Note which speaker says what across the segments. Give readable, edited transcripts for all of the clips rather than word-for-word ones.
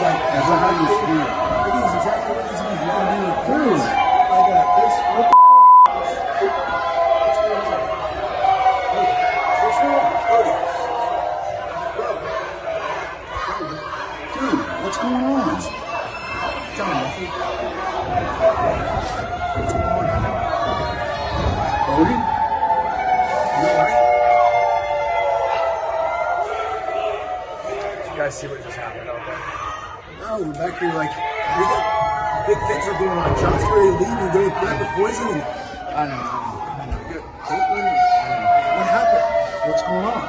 Speaker 1: like,
Speaker 2: that's not how you feel.
Speaker 1: it is exactly what he's like. You're gonna be like
Speaker 2: Dude.
Speaker 1: this. Like this. What the what's going on? Cody.
Speaker 2: Dude, what's going on?
Speaker 1: John,
Speaker 2: Cody?
Speaker 1: you alright?
Speaker 3: You guys see what just happened out there?
Speaker 1: No, we're back here like, we got big things are going on. John's ready to leave. We're going back to poison. And
Speaker 2: I know.
Speaker 1: good. Caitlin, what happened? What's going on?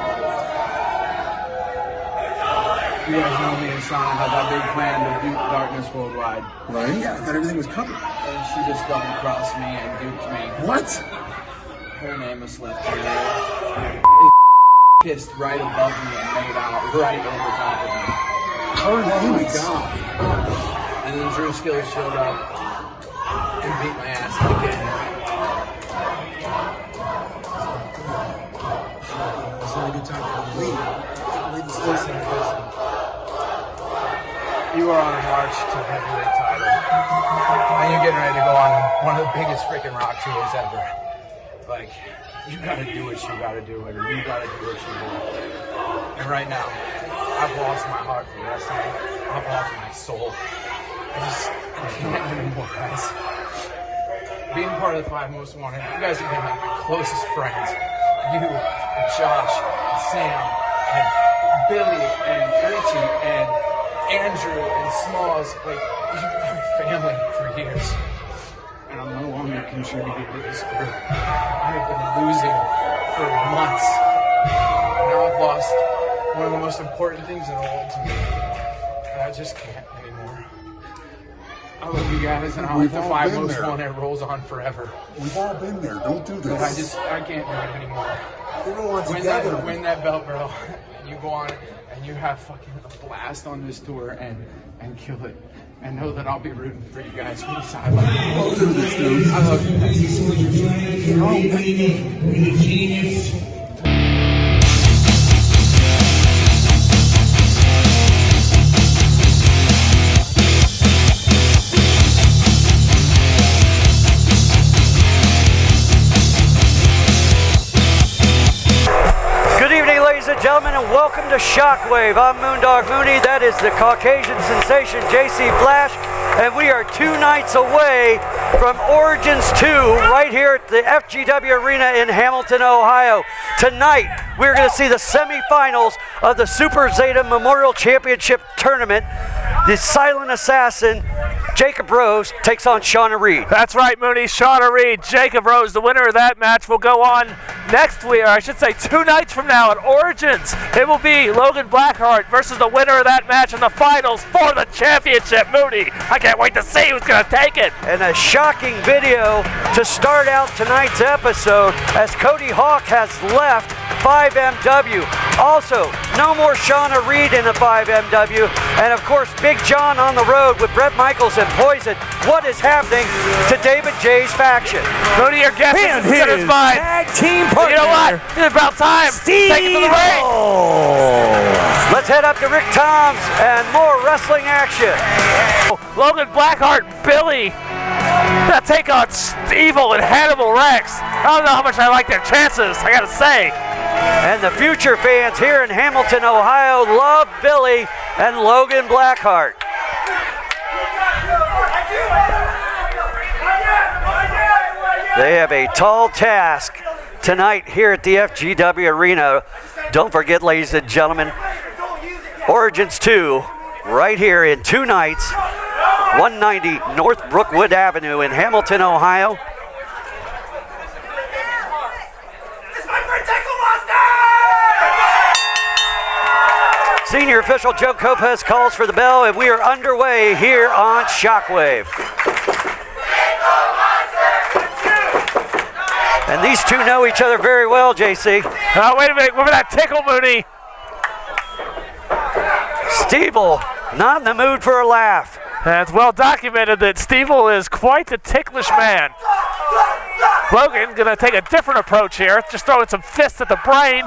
Speaker 2: You guys know me and Shauna had that big plan to dupe darkness worldwide.
Speaker 1: Right? Yeah, I thought everything was covered.
Speaker 2: And she just double-crossed me and duped me.
Speaker 1: What?
Speaker 2: Her name was left in there. They kissed right above me and made out right over top of me.
Speaker 1: Oh my
Speaker 2: God.
Speaker 1: God.
Speaker 2: And then Drew Skills showed up and beat my ass again.
Speaker 1: It's not a good time to leave.
Speaker 3: Listen. You are on a march to the heavyweight title. And you're getting ready to go on one of the biggest freaking rock tours ever. Like, you gotta do what you gotta do, and you gotta do what you do. And right now, I've lost my heart for wrestling. I've lost my soul. I can't anymore, guys. Being part of the 5 Most Wanted, you guys have been like my closest friends. You, and Josh, and Sam, and Billy, and Richie, and Andrew, and Smalls. Like, you've been my family for years. And I'm no longer contributing to this group. I have been losing for months. Now I've lost one of the most important things in the world to me. And I just can't anymore. I love you guys, and I hope the 5 Most Wanted rolls on forever.
Speaker 1: We've all been there. Don't do this.
Speaker 3: But I can't do it anymore.
Speaker 1: Everyone's together.
Speaker 3: Win that belt, bro. You go on and you have fucking a blast on this tour and kill it. And know that I'll be rooting for you guys from the sideline.
Speaker 1: Don't do this, dude.
Speaker 3: I love you guys.
Speaker 4: Gentlemen, and welcome to Shockwave. I'm Moondog Mooney. That is the Caucasian sensation JC Flash, and we are 2 nights away from Origins 2 right here at the FGW Arena in Hamilton, Ohio. Tonight, we're going to see the semifinals of the Super Zeta Memorial Championship Tournament. The Silent Assassin, Jacob Rose, takes on Shauna Reed.
Speaker 5: That's right, Mooney. Shauna Reed, Jacob Rose, the winner of that match, will go on next week, or I should say 2 nights from now at Origins. It will be Logan Blackheart versus the winner of that match in the finals for the championship. Mooney, I can't wait to see who's going to take it.
Speaker 4: And a shocking video to start out tonight's episode as Cody Hawk has left 5MW. Also, no more Shauna Reed in the 5MW. And of course, Big John on the road with Bret Michaels and Poison. What is happening to David J's faction?
Speaker 5: Mooney, your guest
Speaker 4: And
Speaker 5: is
Speaker 4: his tag team partner.
Speaker 5: You know what? It's about time. Take it to the ring.
Speaker 4: Let's head up to Rick Tom's and more wrestling action.
Speaker 5: Logan Blackheart, Billy. That take on Evil and Hannibal Rex. I don't know how much I like their chances, I gotta say.
Speaker 4: And the future fans here in Hamilton, Ohio love Billy and Logan Blackheart. They have a tall task tonight here at the FGW Arena. Don't forget, ladies and gentlemen, Origins 2 right here in 2 nights, 190 North Brookwood Avenue in Hamilton, Ohio. Senior official Joe Copez calls for the bell, and we are underway here on Shockwave. And these two know each other very well, JC.
Speaker 5: Wait a minute, remember that tickle, Mooney?
Speaker 4: Stevel, not in the mood for a laugh.
Speaker 5: And it's well documented that Stevel is quite the ticklish man. Logan gonna take a different approach here, just throwing some fists at the brain.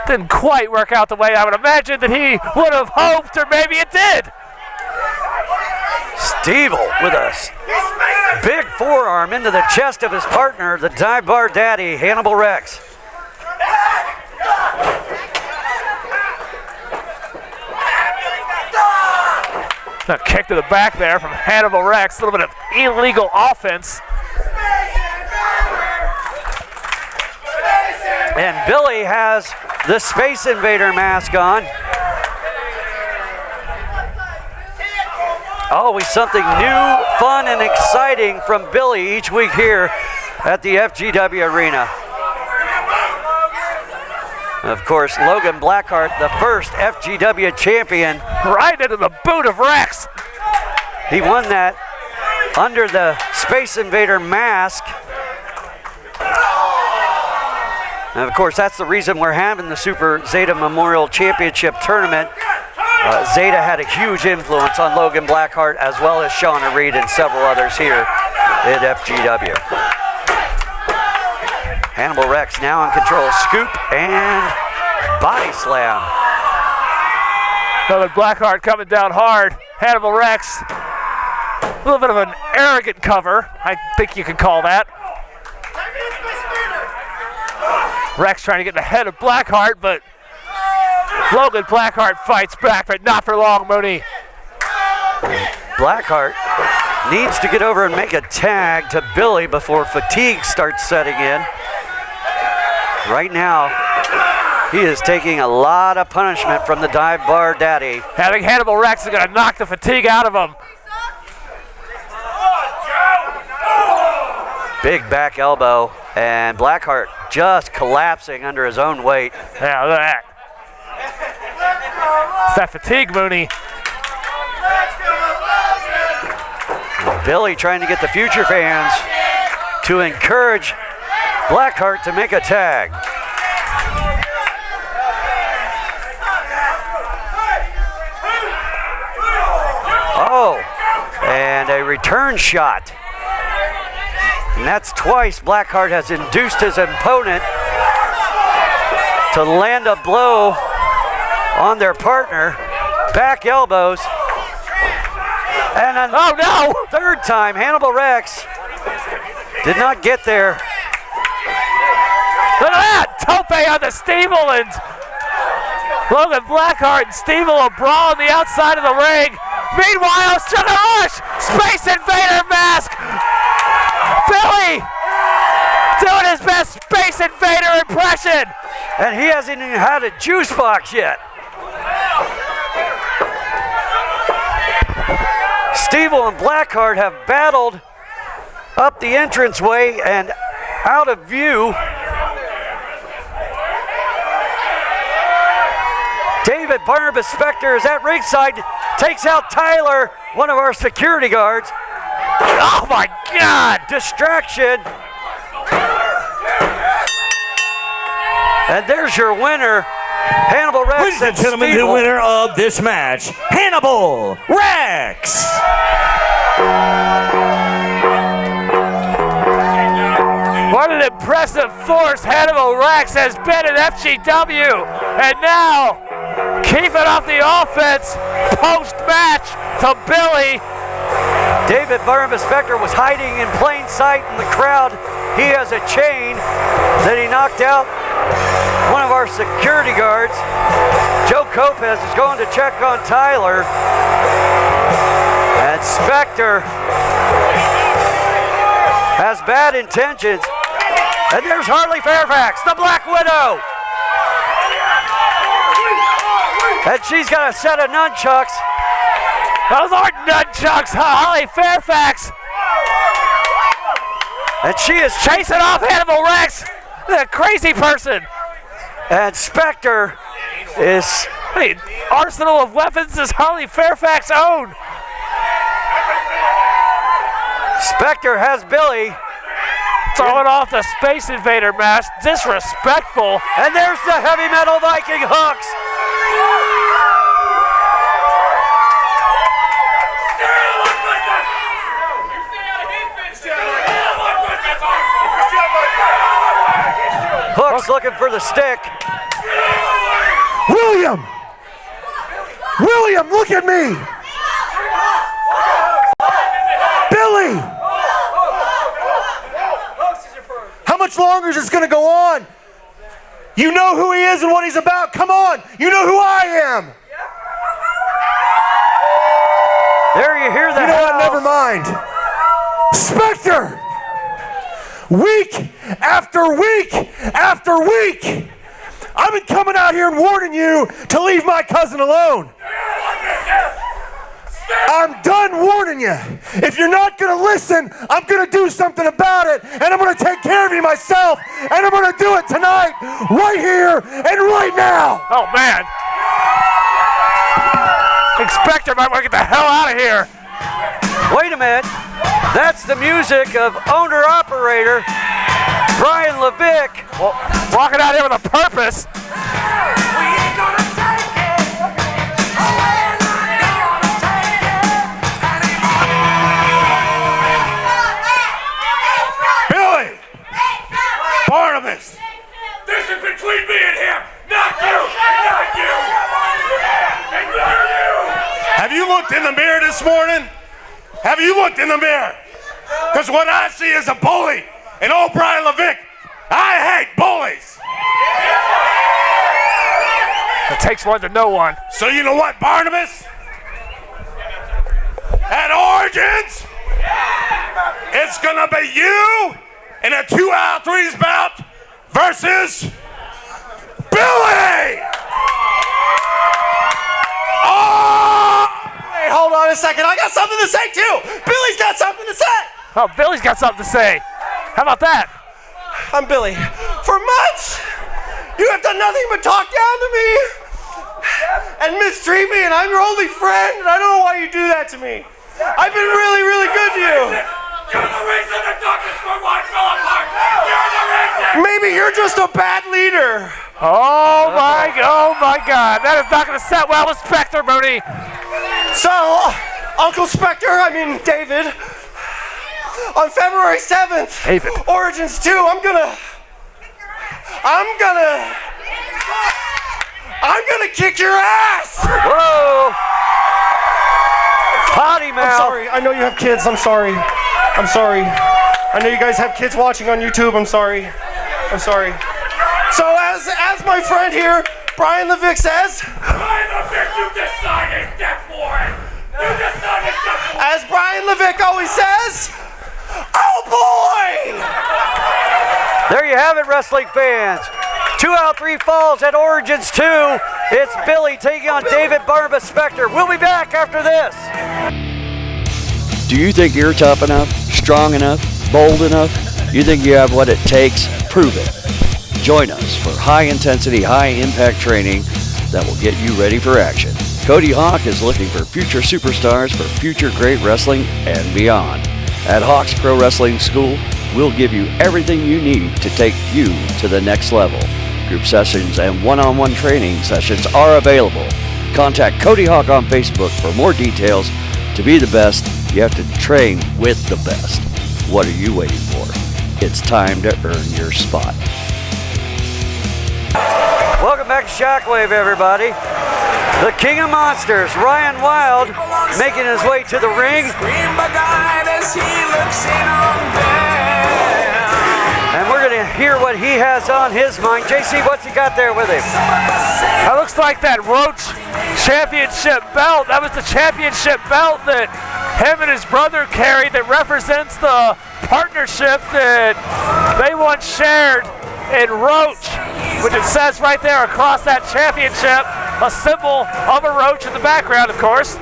Speaker 5: Didn't quite work out the way I would imagine that he would have hoped, or maybe it did.
Speaker 4: Stevel with a big forearm into the chest of his partner, the dive bar daddy, Hannibal Rex.
Speaker 5: A kick to the back there from Hannibal Rex, a little bit of illegal offense.
Speaker 4: And Billy has the Space Invader mask on. Always something new, fun, and exciting from Billy each week here at the FGW Arena. Of course, Logan Blackheart, the first FGW champion.
Speaker 5: Right into the boot of Rex.
Speaker 4: He won that under the Space Invader mask. And of course, that's the reason we're having the Super Zeta Memorial Championship Tournament. Zeta had a huge influence on Logan Blackheart, as well as Shauna Reed and several others here at FGW. Hannibal Rex now in control. Scoop and body slam.
Speaker 5: Logan Blackheart coming down hard. Hannibal Rex, a little bit of an arrogant cover, I think you could call that. Rex trying to get in the head of Blackheart, but Logan Blackheart fights back, but not for long, Mooney.
Speaker 4: Blackheart needs to get over and make a tag to Billy before fatigue starts setting in. Right now, he is taking a lot of punishment from the dive bar daddy.
Speaker 5: I think Hannibal Rex is going to knock the fatigue out of him.
Speaker 4: Big back elbow, and Blackheart just collapsing under his own weight.
Speaker 5: Yeah, look at that. It's that fatigue, Mooney.
Speaker 4: Billy trying to get the future fans to encourage Blackheart to make a tag. Oh, and a return shot. And that's twice Blackheart has induced his opponent to land a blow on their partner. Back elbows. And then, oh no! Third time, Hannibal Rex did not get there.
Speaker 5: Look at that! Tope on the Stevel, and Logan Blackheart and Stevel a brawl on the outside of the ring. Meanwhile, Sugar Rush! Space Invader mask! Billy doing his best Space Invader impression!
Speaker 4: And he hasn't even had a juice box yet. Stevel and Blackheart have battled up the entranceway and out of view. David Barnabas Spector is at ringside, takes out Tyler, one of our security guards.
Speaker 5: Oh my God!
Speaker 4: Distraction. And there's your winner, Hannibal Rex.
Speaker 6: Ladies and gentlemen, the winner of this match, Hannibal Rex.
Speaker 5: What an impressive force Hannibal Rex has been in FGW. And now, keeping up the offense post-match to Billy.
Speaker 4: David Barnabas Spector was hiding in plain sight in the crowd. He has a chain that he knocked out one of our security guards. Joe Kopez is going to check on Tyler. And Spector has bad intentions. And there's Harley Fairfax, the Black Widow. And she's got a set of nunchucks.
Speaker 5: Those aren't nunchucks, Harley Fairfax.
Speaker 4: And she is
Speaker 5: chasing off Hannibal Rex, the crazy person.
Speaker 4: And Spector is...
Speaker 5: The arsenal of weapons is Harley Fairfax own.
Speaker 4: Spector has Billy.
Speaker 5: Throwing off the Space Invader mask, disrespectful.
Speaker 4: And there's the Heavy Metal Viking hooks. Hooks looking for the stick.
Speaker 7: William! William, look at me! Billy! How much longer is this going to go on? You know who he is and what he's about. Come on. You know who I am.
Speaker 4: There you hear that.
Speaker 7: You know what? Never mind. Spectre! Week after week after week, I've been coming out here and warning you to leave my cousin alone. I'm done warning you. If you're not going to listen, I'm going to do something about it, and I'm going to take care of you myself, and I'm going to do it tonight, right here, and right now.
Speaker 5: Oh, man. Inspector might want to get the hell out of here.
Speaker 4: Wait a minute. That's the music of owner-operator Brian Levick.
Speaker 5: Walking out here with a purpose.
Speaker 7: Billy! Barnabas!
Speaker 8: This is between me and him, not you, not you, and not you.
Speaker 7: Have you looked in the mirror this morning? Have you looked in the mirror? Because what I see is a bully. And old Brian Levick, I hate bullies.
Speaker 5: It takes one to know one.
Speaker 7: So you know what, Barnabas? At Origins, it's going to be you in a 2 out of 3s bout versus Billy. Oh! Hey, hold on a second. I got something to say, too. Billy's got something to say.
Speaker 5: Oh, Billy's got something to say. How about that?
Speaker 7: I'm Billy. For months, you have done nothing but talk down to me and mistreat me, and I'm your only friend, and I don't know why you do that to me. I've been really, really good to you.
Speaker 8: You're the reason the Douglas for one fell apart. You're the reason.
Speaker 7: Maybe you're just a bad leader.
Speaker 5: Oh my God. That is not going to set well with Spectre, Mooney.
Speaker 7: So, Uncle Spectre, David, on February 7th,
Speaker 5: David.
Speaker 7: Origins 2, I'm gonna kick your ass!
Speaker 4: Whoa! Potty mouth.
Speaker 7: I'm sorry, I know you have kids, I'm sorry. I know you guys have kids watching on YouTube, I'm sorry. So as my friend here, Brian Levick says,
Speaker 8: Brian Levick, you decided death warrant. You decided death warrant.
Speaker 7: as Brian Levick always says, oh boy!
Speaker 4: There you have it, wrestling fans. 2 out of 3 falls at Origins 2. It's Billy taking on David Barnabas Spectre. We'll be back after this. Do you think you're tough enough, strong enough, bold enough? You think you have what it takes? Prove it. Join us for high-intensity, high-impact training that will get you ready for action. Cody Hawk is looking for future superstars for future great wrestling and beyond. At Hawk's Pro Wrestling School, we'll give you everything you need to take you to the next level. Group sessions and one-on-one training sessions are available. Contact Cody Hawk on Facebook for more details. To be the best, you have to train with the best. What are you waiting for? It's time to earn your spot. Welcome back to Shockwave, everybody. The King of Monsters, Ryan Wilde, making his way to the ring. And we're going to hear what he has on his mind. JC, what's he got there with him?
Speaker 5: That looks like that Roach championship belt. That was the championship belt that him and his brother carried that represents the partnership that they once shared in Roach, which it says right there across that championship, a symbol of a roach in the background, of course.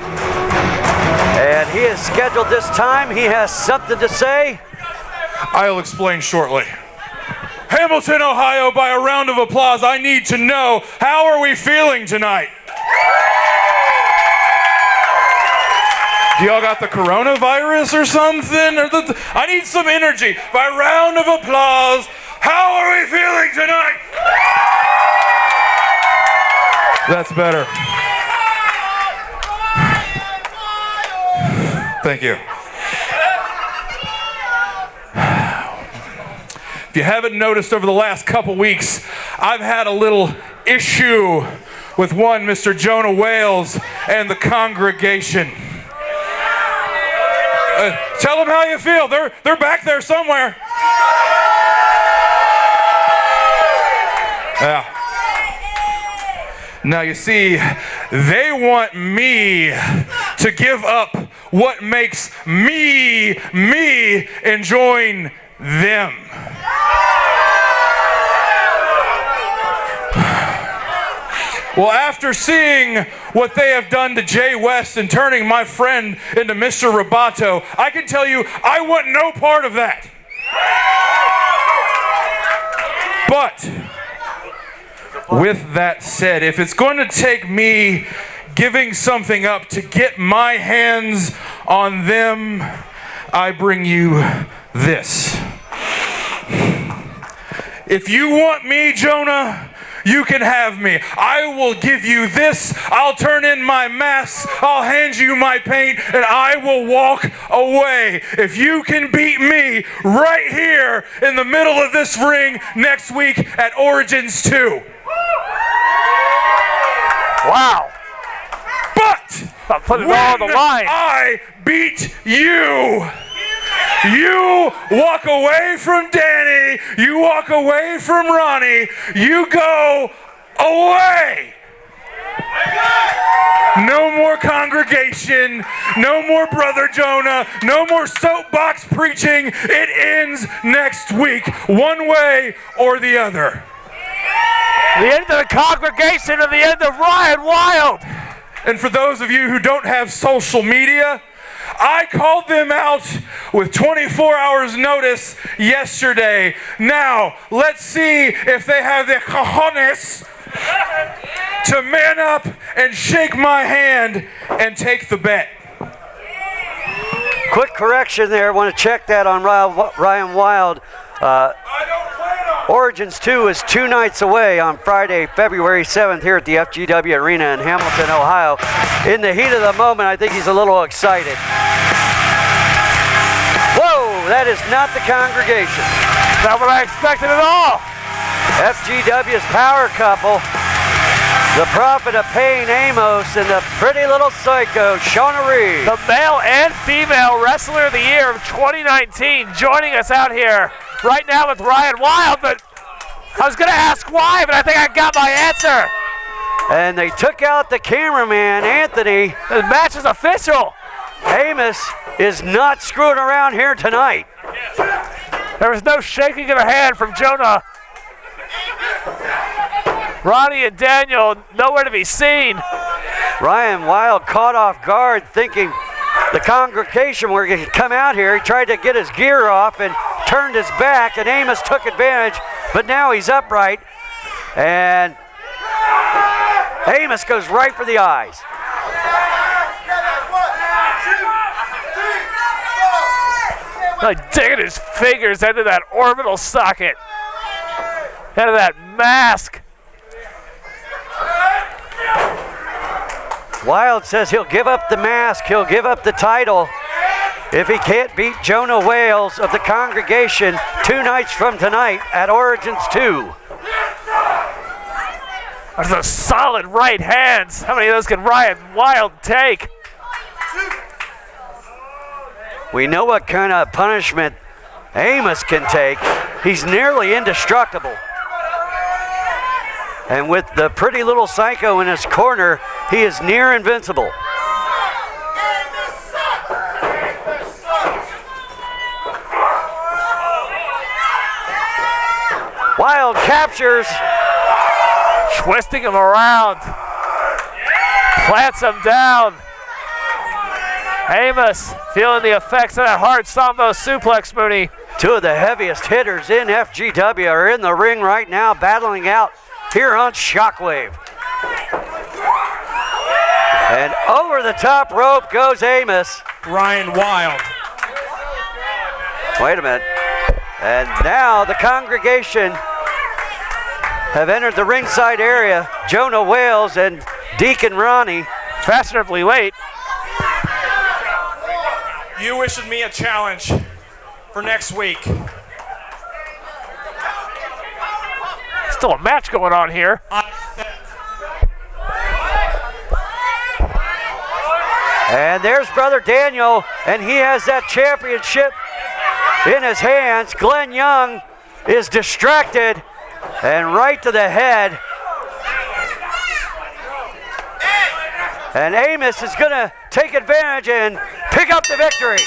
Speaker 4: And he is scheduled this time. He has something to say.
Speaker 9: I'll explain shortly. Hamilton, Ohio, by a round of applause, I need to know, how are we feeling tonight? Do y'all got the coronavirus or something? I need some energy. By a round of applause, how are we feeling tonight? That's better. Thank you. If you haven't noticed over the last couple weeks, I've had a little issue with one Mr. Jonah Wales and the congregation. Tell them how you feel. They're back there somewhere. Yeah. Now you see, they want me to give up what makes me and join them. Well, after seeing what they have done to Jay West and turning my friend into Mr. Roboto, I can tell you I want no part of that. But with that said, if it's going to take me giving something up to get my hands on them, I bring you this. If you want me, Jonah, you can have me. I will give you this. I'll turn in my mask. I'll hand you my paint, and I will walk away. If you can beat me right here in the middle of this ring next week at Origins 2.
Speaker 5: Wow.
Speaker 9: But
Speaker 5: I'm putting it all on the line.
Speaker 9: I beat you, you walk away from Danny, you walk away from Ronnie, you go away. No more congregation, no more Brother Jonah, no more soapbox preaching. It ends next week, one way or the other.
Speaker 5: The end of the congregation and the end of Ryan Wilde.
Speaker 9: And for those of you who don't have social media, I called them out with 24 hours notice yesterday. Now, let's see if they have the cojones to man up and shake my hand and take the bet.
Speaker 4: Quick correction there. Want to check that on Ryan Wilde. Origins 2 is 2 nights away on Friday, February 7th here at the FGW Arena in Hamilton, Ohio. In the heat of the moment, I think he's a little excited. Whoa, that is not the congregation.
Speaker 5: Not what I expected at all.
Speaker 4: FGW's power couple, the Prophet of Pain, Amos, and the pretty little psycho, Shauna Reed.
Speaker 5: The male and female Wrestler of the Year of 2019 joining us out here right now with Ryan Wilde, but I was going to ask why, but I think I got my answer.
Speaker 4: And they took out the cameraman, Anthony.
Speaker 5: The match is official.
Speaker 4: Amos is not screwing around here tonight.
Speaker 5: There was no shaking of a hand from Jonah. Ronnie and Daniel nowhere to be seen.
Speaker 4: Ryan Wilde caught off guard thinking the congregation were going to come out here. He tried to get his gear off and turned his back, and Amos took advantage, but now he's upright, and Amos goes right for the eyes.
Speaker 5: Like digging his fingers into that orbital socket, into that mask.
Speaker 4: Wilde says he'll give up the mask, he'll give up the title if he can't beat Jonah Wales of the congregation 2 nights from tonight at Origins 2.
Speaker 5: There's those solid right hands. How many of those can Ryan Wilde take?
Speaker 4: We know what kind of punishment Amos can take. He's nearly indestructible. And with the pretty little psycho in his corner, he is near invincible. Wilde captures.
Speaker 5: Twisting him around. Plants him down. Amos feeling the effects of that hard Sambo suplex, Mooney.
Speaker 4: 2 of the heaviest hitters in FGW are in the ring right now, battling out here on Shockwave. And over the top rope goes Amos.
Speaker 7: Ryan Wilde.
Speaker 4: Wait a minute. And now the congregation have entered the ringside area. Jonah Wales and Deacon Ronnie.
Speaker 5: Fashionably late.
Speaker 7: You issued me a challenge for next week.
Speaker 5: Still a match going on here.
Speaker 4: And there's brother Daniel, and he has that championship in his hands. Glenn Young is distracted and right to the head. And Amos is going to take advantage and pick up the victory.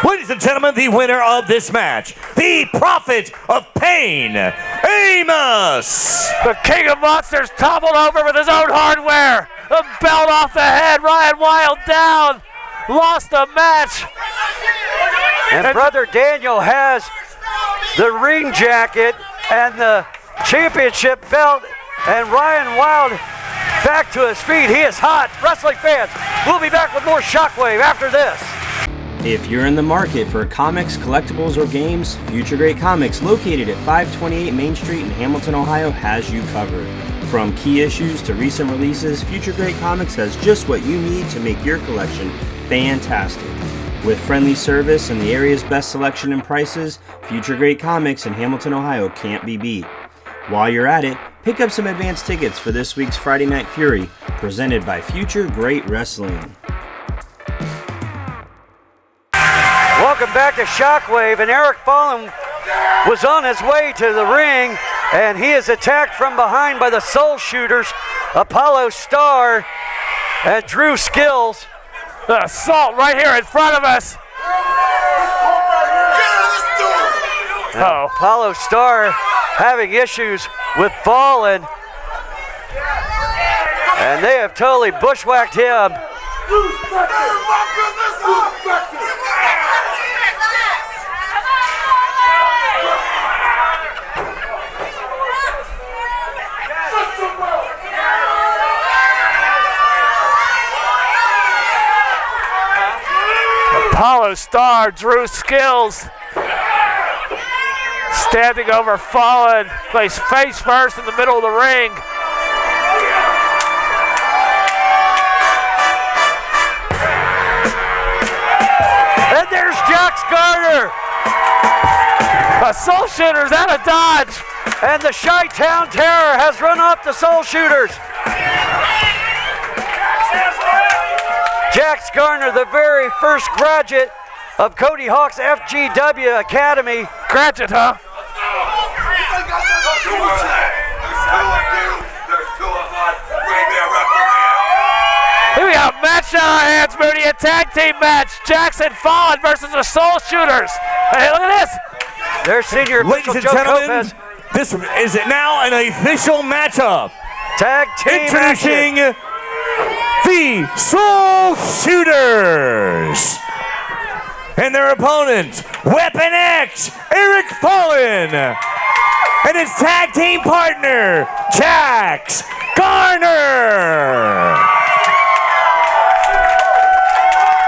Speaker 6: Ladies and gentlemen, the winner of this match, the Prophet of Pain, Amos.
Speaker 5: The King of Monsters toppled over with his own hardware. The belt off the head. Ryan Wilde down. Lost the match.
Speaker 4: And brother Daniel has the ring jacket and the championship belt. And Ryan Wilde back to his feet. He is hot. Wrestling fans, we'll be back with more Shockwave after this.
Speaker 10: If you're in the market for comics, collectibles, or games, Future Great Comics, located at 528 Main Street in Hamilton, Ohio, has you covered. From key issues to recent releases, Future Great Comics has just what you need to make your collection fantastic. With friendly service and the area's best selection and prices, Future Great Comics in Hamilton, Ohio can't be beat. While you're at it, pick up some advance tickets for this week's Friday Night Fury, presented by Future Great Wrestling.
Speaker 4: Welcome back to Shockwave, and Eric Fallen was on his way to the ring, and he is attacked from behind by the Soul Shooters, Apollo Star and Drew Skills.
Speaker 5: The assault right here in front of us.
Speaker 4: Apollo Star having issues with Fallen, and they have totally bushwhacked him.
Speaker 5: Apollo Star, Drew Skills, standing over Fallen, plays face first in the middle of the ring.
Speaker 4: And there's Jax Garner.
Speaker 5: The Soul Shooters out of dodge.
Speaker 4: And the Chi-Town Terror has run off the Soul Shooters. Jax Garner, the very first graduate of Cody Hawk's FGW Academy.
Speaker 5: Graduate, huh? Here we got a match on our hands, Moody, a tag team match. Jackson Fallen versus the Soul Shooters. Hey, look at this.
Speaker 4: Their senior official, Joe Lopez.
Speaker 6: This is now an official matchup.
Speaker 4: Tag team
Speaker 6: Introducing
Speaker 4: action.
Speaker 6: the Soul Shooters and their opponent, Weapon X, Eric Fallen, and his tag team partner, Jax Garner.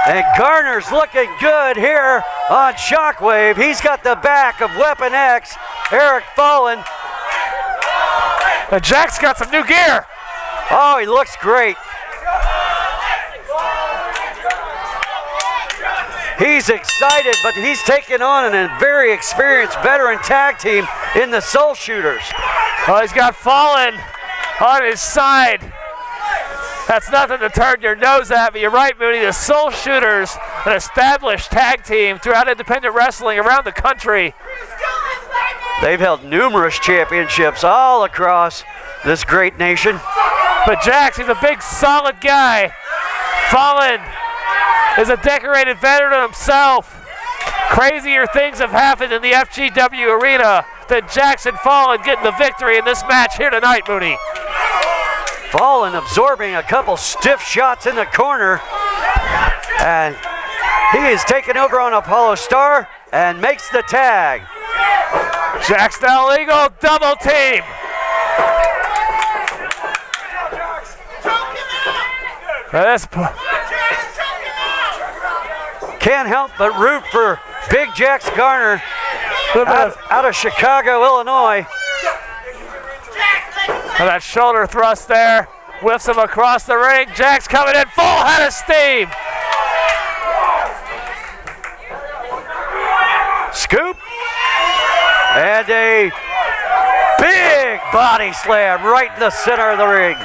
Speaker 4: And Garner's looking good here on Shockwave. He's got the back of Weapon X, Eric Fallen.
Speaker 5: And Jack's got some new gear.
Speaker 4: Oh, he looks great. He's excited, but he's taking on a very experienced veteran tag team in the Soul Shooters.
Speaker 5: Well, he's got Fallen on his side. That's nothing to turn your nose at, but you're right, Moody. The Soul Shooters, an established tag team throughout independent wrestling around the country.
Speaker 4: They've held numerous championships all across this great nation.
Speaker 5: But Jax, he's a big, solid guy. Fallen is a decorated veteran himself. Crazier things have happened in the FGW arena than Jackson Fallen getting the victory in this match here tonight, Moody.
Speaker 4: Fallen absorbing a couple stiff shots in the corner. And he is taking over on Apollo Star and makes the tag.
Speaker 5: Jax now legal double team.
Speaker 4: Can't help but root for Big Jax Garner out of Chicago, Illinois.
Speaker 5: And that shoulder thrust there whiffs him across the ring. Jax coming in full head of steam.
Speaker 4: Scoop. And a big body slam right in the center of the ring.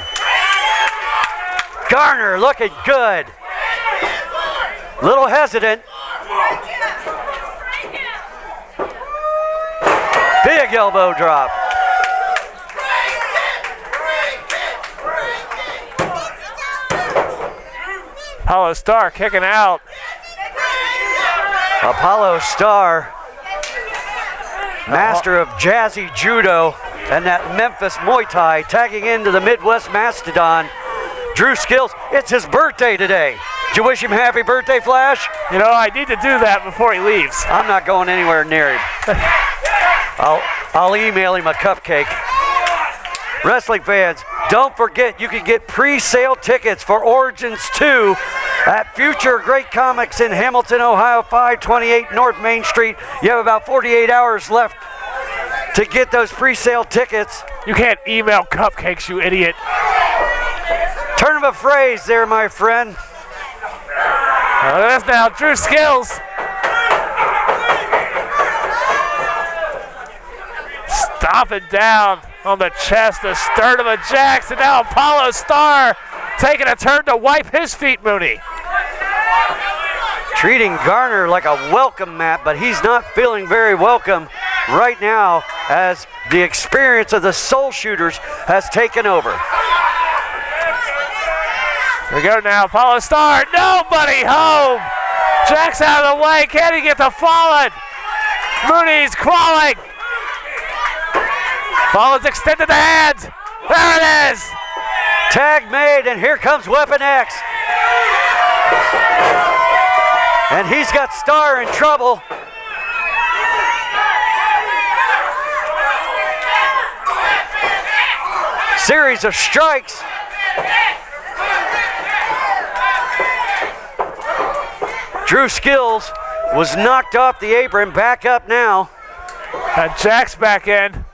Speaker 4: Garner looking good. Little hesitant. Big elbow drop.
Speaker 5: Apollo Star kicking out.
Speaker 4: Apollo Star, master of jazzy judo and that Memphis Muay Thai, tagging into the Midwest Mastodon. Drew Skills, it's his birthday today. Did you wish him happy birthday, Flash?
Speaker 5: You know, I need to do that before he leaves.
Speaker 4: I'm not going anywhere near him. I'll email him a cupcake. Wrestling fans, don't forget you can get pre-sale tickets for Origins 2 at Future Great Comics in Hamilton, Ohio, 528 North Main Street. You have about 48 hours left to get those pre-sale tickets.
Speaker 5: You can't email cupcakes, you idiot.
Speaker 4: Turn of a phrase there, my friend.
Speaker 5: Look at this now, Drew Skills. Stomping down on the chest, the sternum of Jax, and now Apollo Star taking a turn to wipe his feet, Mooney.
Speaker 4: Treating Garner like a welcome mat, but he's not feeling very welcome right now as the experience of the Soul Shooters has taken over.
Speaker 5: Here we go now, Apollo Star, nobody home. Jack's out of the way, can he get the fallen? Mooney's crawling. Fallon's extended the hands. There it is.
Speaker 4: Tag made, and here comes Weapon X. And he's got Star in trouble. Series of strikes. Drew Skills was knocked off the apron, back up now.
Speaker 5: And Jack's back in.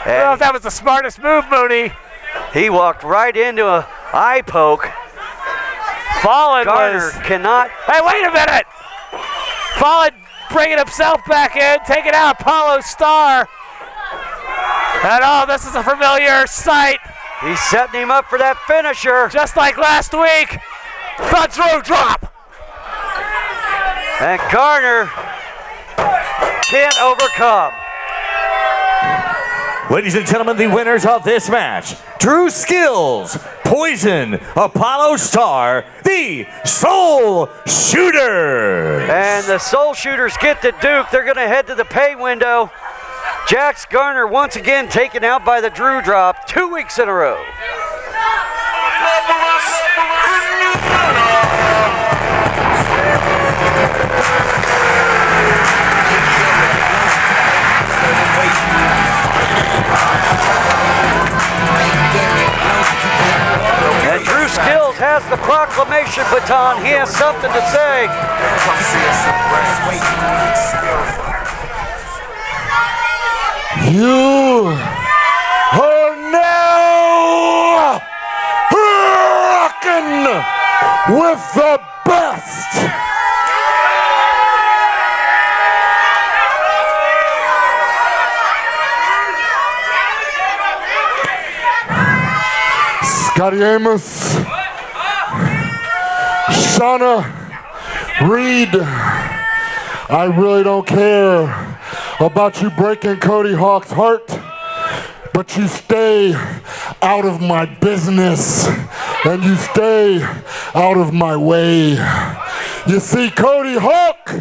Speaker 5: I don't know if that was the smartest move, Mooney.
Speaker 4: He walked right into an eye poke.
Speaker 5: Fallon
Speaker 4: Garner
Speaker 5: was...
Speaker 4: cannot...
Speaker 5: Hey, wait a minute! Fallon bringing himself back in, taking out Apollo Star. And oh, this is a familiar sight.
Speaker 4: He's setting him up for that finisher.
Speaker 5: Just like last week. The Drew drop.
Speaker 4: And Garner can't overcome.
Speaker 6: Ladies and gentlemen, the winners of this match, Drew Skills, Poison, Apollo Star, the Soul Shooters.
Speaker 4: And the Soul Shooters get the Duke. They're going to head to the pay window. Jax Garner once again taken out by the Drew drop 2 weeks in a row. And Drew Skills has the proclamation baton. He has something to say.
Speaker 11: You are now rocking with the best. Scotty Amos, Shauna, Reed, I really don't care about you breaking Cody Hawk's heart, but you stay out of my business and you stay out of my way. You see, Cody Hawk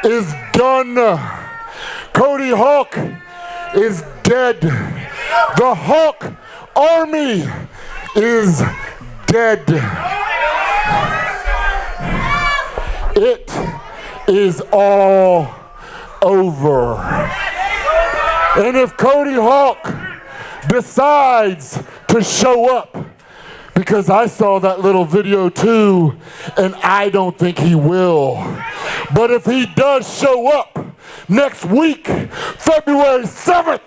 Speaker 11: is done. Cody Hawk is dead. The Hawk Army is dead. It is all over. And if Cody Hawk decides to show up, because I saw that little video too, and I don't think he will. But if he does show up next week, February 7th,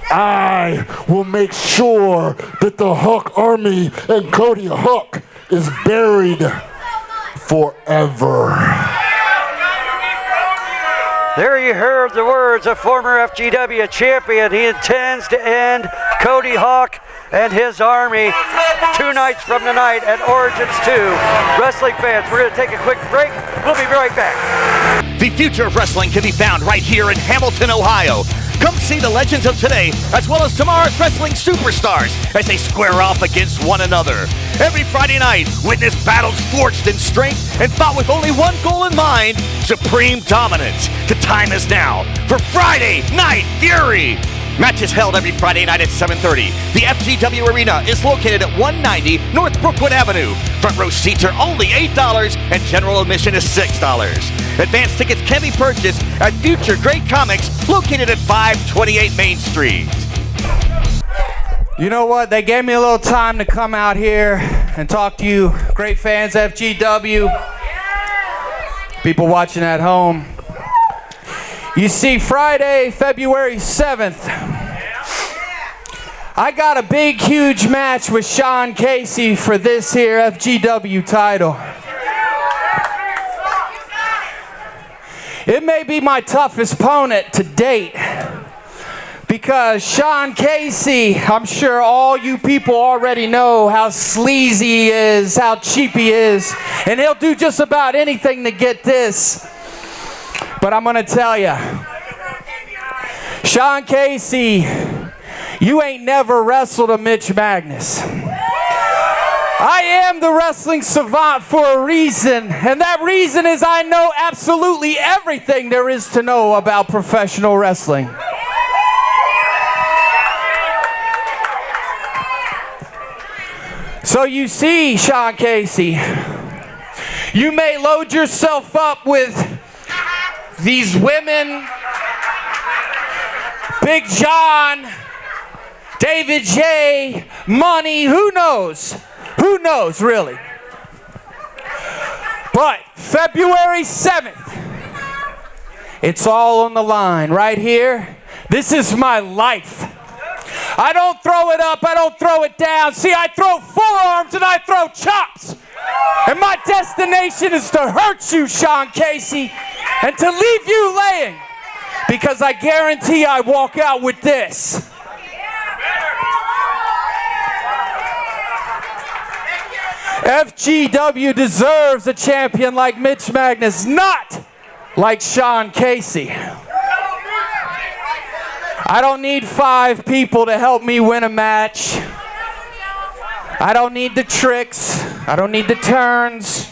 Speaker 11: I will make sure that the Hawk Army and Cody Hawk is buried forever.
Speaker 4: There you heard the words of former FGW champion. He intends to end Cody Hawk and his army 2 nights from tonight at Origins 2. Wrestling fans, we're going to take a quick break. We'll be right back.
Speaker 6: The future of wrestling can be found right here in Hamilton, Ohio. Come see the legends of today, as well as tomorrow's wrestling superstars, as they square off against one another. Every Friday night, witness battles forged in strength and fought with only one goal in mind: supreme dominance. The time is now for Friday Night Fury. Matches held every Friday night at 7:30. The FGW Arena is located at 190 North Brookwood Avenue. Front row seats are only $8 and general admission is $6. Advance tickets can be purchased at Future Great Comics, located at 528 Main Street.
Speaker 3: You know what? They gave me a little time to come out here and talk to you, great fans, FGW, people watching at home. You see, Friday, February 7th, I got a big, huge match with Sean Casey for this here FGW title. It may be my toughest opponent to date, because Sean Casey, I'm sure all you people already know how sleazy he is, how cheap he is, and he'll do just about anything to get this. But I'm gonna tell you, Sean Casey, you ain't never wrestled a Mitch Magnus. I am the wrestling savant for a reason, and that reason is I know absolutely everything there is to know about professional wrestling. So you see, Sean Casey, you may load yourself up with these women, Big John, David J, money, who knows? Who knows, really? But February 7th, it's all on the line right here. This is my life. I don't throw it up, I don't throw it down. See, I throw forearms and I throw chops. And my destination is to hurt you, Sean Casey, and to leave you laying. Because I guarantee I walk out with this. FGW deserves a champion like Mitch Magnus, not like Sean Casey. I don't need 5 people to help me win a match. I don't need the tricks. I don't need the turns.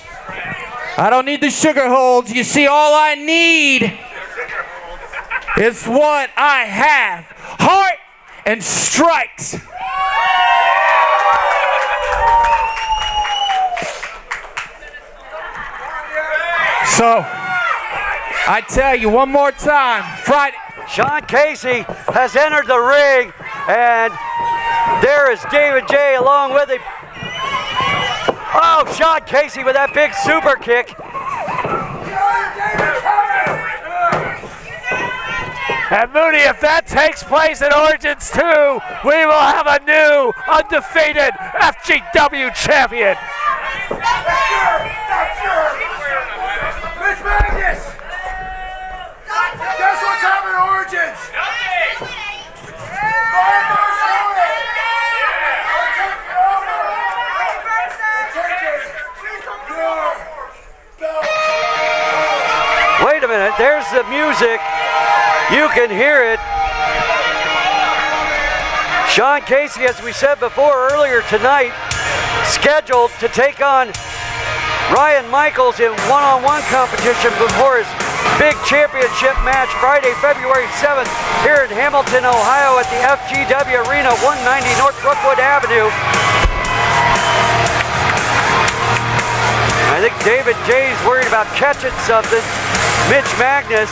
Speaker 3: I don't need the sugar holds. You see, all I need is what I have: heart and strikes. So, I tell you one more time, Friday.
Speaker 4: Sean Casey has entered the ring, and there is David J along with him. Oh, Sean Casey with that big super kick.
Speaker 5: And Mooney, if that takes place at Origins 2, we will have a new, undefeated FGW champion.
Speaker 8: Mitch Magnus! Guess what's happening at Origins?
Speaker 4: Wait a minute, there's the music. You can hear it. Sean Casey, as we said before earlier tonight, scheduled to take on Ryan Michaels in one-on-one competition before his big championship match Friday, February 7th here in Hamilton, Ohio at the FGW Arena, 190 North Brookwood Avenue. I think David J's worried about catching something. Mitch Magnus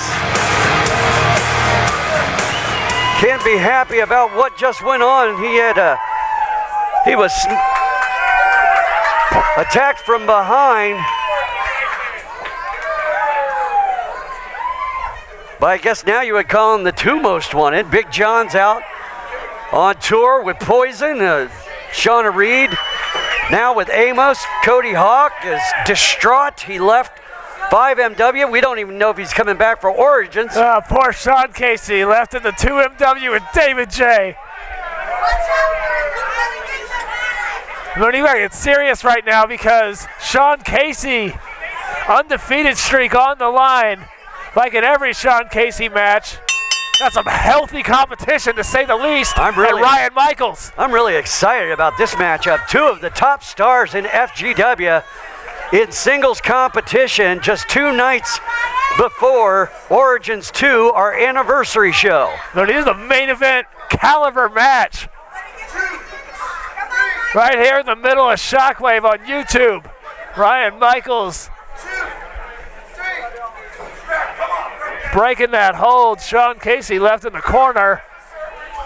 Speaker 4: can't be happy about what just went on. He was attacked from behind. But I guess now you would call him the 2 most wanted. Big John's out on tour with Poison. Shauna Reed now with Amos. Cody Hawk is distraught. He left 5MW. We don't even know if he's coming back for Origins.
Speaker 5: Poor Sean Casey left in the 2MW with David J. Mooney, it's serious right now because Sean Casey, undefeated streak on the line, like in every Sean Casey match. Got some healthy competition, to say the least. And Ryan Michaels.
Speaker 4: I'm really excited about this matchup. Two of the top stars in FGW in singles competition just 2 nights before Origins 2, our anniversary show.
Speaker 5: No, this is a main event caliber match. Right here in the middle of Shockwave on YouTube. Ryan Michaels breaking that hold. Sean Casey left in the corner.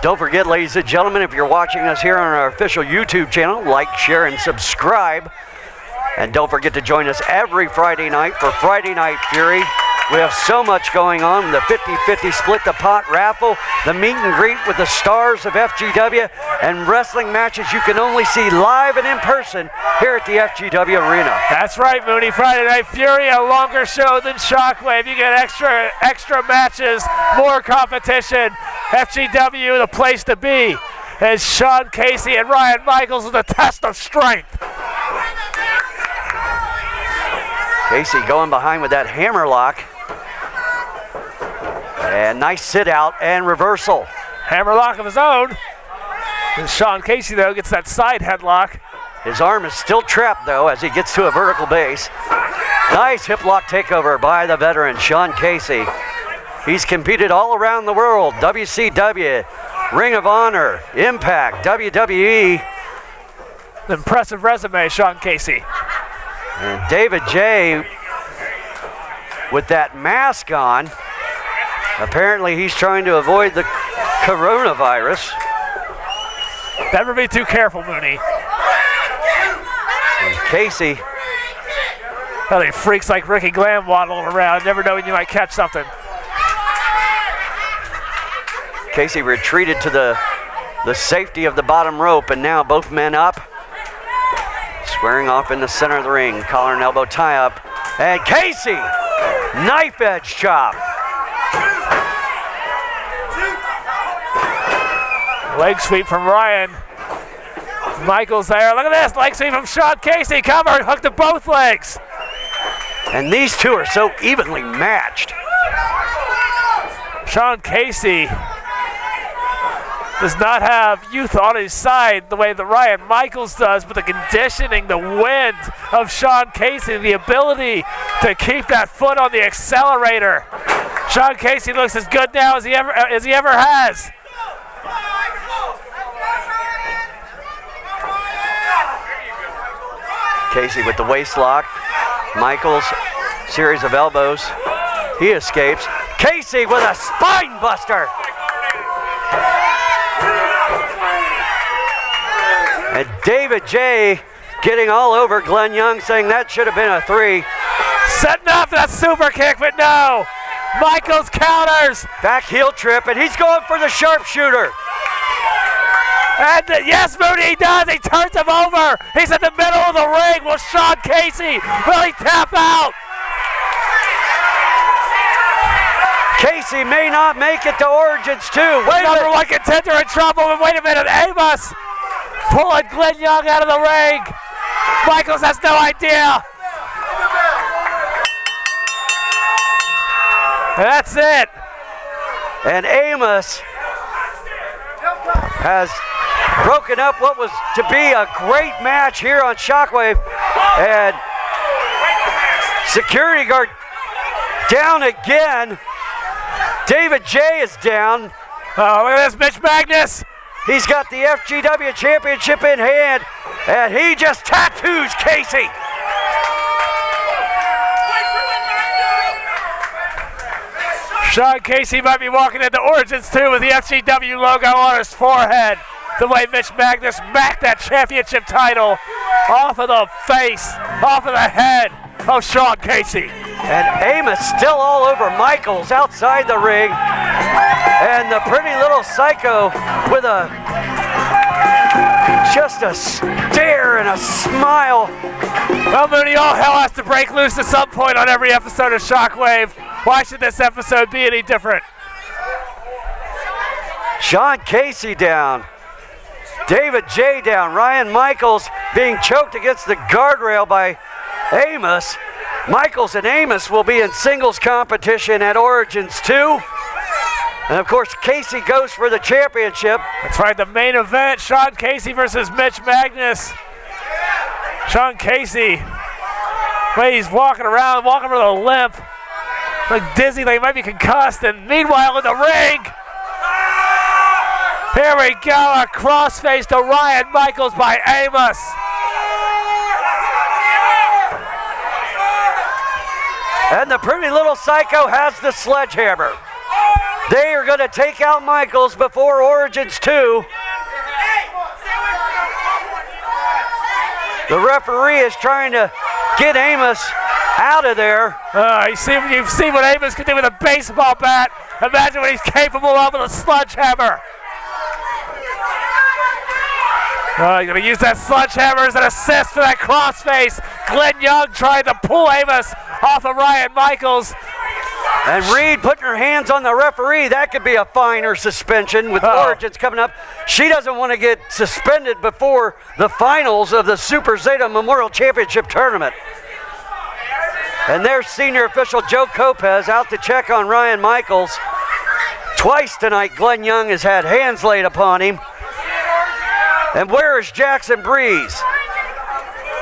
Speaker 4: Don't forget, ladies and gentlemen, if you're watching us here on our official YouTube channel, like, share, and subscribe. And don't forget to join us every Friday night for Friday Night Fury. We have so much going on, the 50-50 split the pot raffle, the meet and greet with the stars of FGW, and wrestling matches you can only see live and in person here at the FGW Arena.
Speaker 5: That's right, Mooney. Friday Night Fury, a longer show than Shockwave. You get extra matches, more competition. FGW, the place to be. As Sean Casey and Ryan Michaels with a test of strength.
Speaker 4: Casey going behind with that hammerlock. And nice sit out and reversal.
Speaker 5: Hammerlock of his own. And Sean Casey, though, gets that side headlock.
Speaker 4: His arm is still trapped, though, as he gets to a vertical base. Nice hip lock takeover by the veteran, Sean Casey. He's competed all around the world. WCW, Ring of Honor, Impact, WWE.
Speaker 5: Impressive resume, Sean Casey.
Speaker 4: And David J. with that mask on. Apparently he's trying to avoid the coronavirus.
Speaker 5: Never be too careful, Mooney.
Speaker 4: And Casey.
Speaker 5: Well, they freaks like Ricky Glam waddling around, never knowing you might catch something.
Speaker 4: Casey retreated to the safety of the bottom rope, and now both men up. Squaring off in the center of the ring, collar and elbow tie up. And Casey, knife edge chop.
Speaker 5: Leg sweep from Ryan. Michaels there. Look at this. Leg sweep from Sean Casey. Cover. Hook to both legs.
Speaker 4: And these two are so evenly matched.
Speaker 5: Sean Casey does not have youth on his side the way that Ryan Michaels does, but the conditioning, the wind of Sean Casey, the ability to keep that foot on the accelerator. Sean Casey looks as good now as he ever has.
Speaker 4: Casey with the waist lock. Michaels, series of elbows. He escapes. Casey with a spine buster. And David J. getting all over Glenn Young, saying that should have been a 3.
Speaker 5: Setting up that super kick, but no. Michaels counters.
Speaker 4: Back heel trip, and he's going for the sharpshooter.
Speaker 5: And yes, Mooney, he does. He turns him over. He's in the middle of the ring. Will Sean Casey really tap out?
Speaker 4: Casey may not make it to Origins 2.
Speaker 5: Number one contender in trouble. And wait a minute, Amos pulling Glenn Young out of the ring. Michaels has no idea. And that's it.
Speaker 4: And Amos has broken up what was to be a great match here on Shockwave. And security guard down again. David J is down.
Speaker 5: Oh, look at this, Mitch Magnus.
Speaker 4: He's got the FGW championship in hand, and he just tattoos Casey.
Speaker 5: Sean Casey might be walking into Origins 2 with the FGW logo on his forehead. The way Mitch Magnus smacked that championship title off of the face, off of the head of Sean Casey.
Speaker 4: And Amos still all over Michaels outside the ring. And the pretty little psycho with just a stare and a smile.
Speaker 5: Well, Mooney, all hell has to break loose at some point on every episode of Shockwave. Why should this episode be any different?
Speaker 4: Sean Casey down. David J down. Ryan Michaels being choked against the guardrail by Amos. Michaels and Amos will be in singles competition at Origins 2. And of course, Casey goes for the championship.
Speaker 5: That's right, the main event, Sean Casey versus Mitch Magnus. Sean Casey, way he's walking around, walking with a limp. Like dizzy, like he might be concussed. And meanwhile in the ring, here we go, a crossface to Ryan Michaels by Amos.
Speaker 4: And the pretty little psycho has the sledgehammer. They are going to take out Michaels before Origins 2. The referee is trying to get Amos out of there.
Speaker 5: You've seen what Amos can do with a baseball bat. Imagine what he's capable of with a sledgehammer. He's going to use that sledgehammer as an assist for that crossface. Glenn Young trying to pull Amos off of Ryan Michaels.
Speaker 4: And Reed putting her hands on the referee. That could be a fine or suspension with Origins coming up. She doesn't want to get suspended before the finals of the Super Zeta Memorial Championship Tournament. And there's senior official Joe Lopez out to check on Ryan Michaels. Twice tonight, Glenn Young has had hands laid upon him. And where is Jackson Breeze?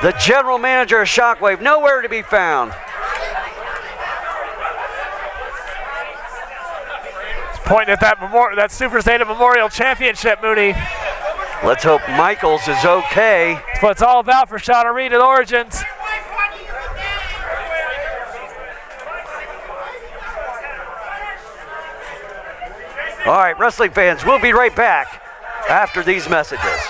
Speaker 4: The general manager of Shockwave, nowhere to be found.
Speaker 5: Pointing at that Super Zeta Memorial Championship, Mooney.
Speaker 4: Let's hope Michaels is okay.
Speaker 5: That's what it's all about for Shauna Reed at Origins.
Speaker 4: All right, wrestling fans, we'll be right back after these messages.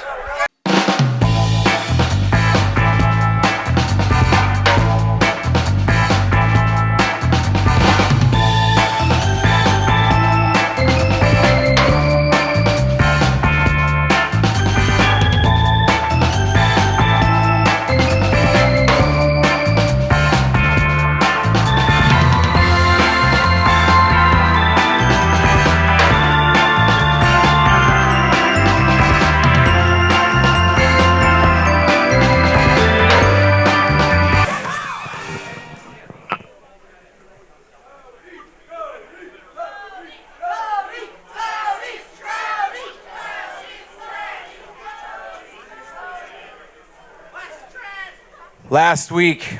Speaker 3: Last week,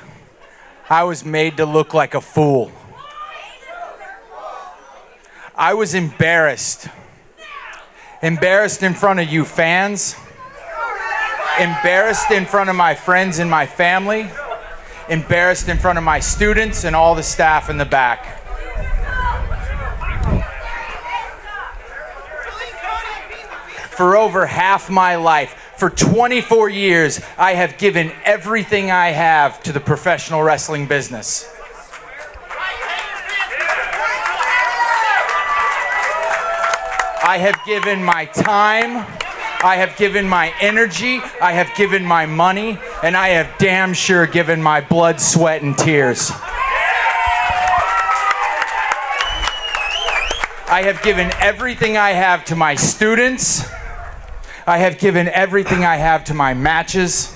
Speaker 3: I was made to look like a fool. I was embarrassed. Embarrassed in front of you fans. Embarrassed in front of my friends and my family. Embarrassed in front of my students and all the staff in the back. For over half my life, for 24 years, I have given everything I have to the professional wrestling business. I have given my time, I have given my energy, I have given my money, and I have damn sure given my blood, sweat, and tears. I have given everything I have to my students. I have given everything I have to my matches,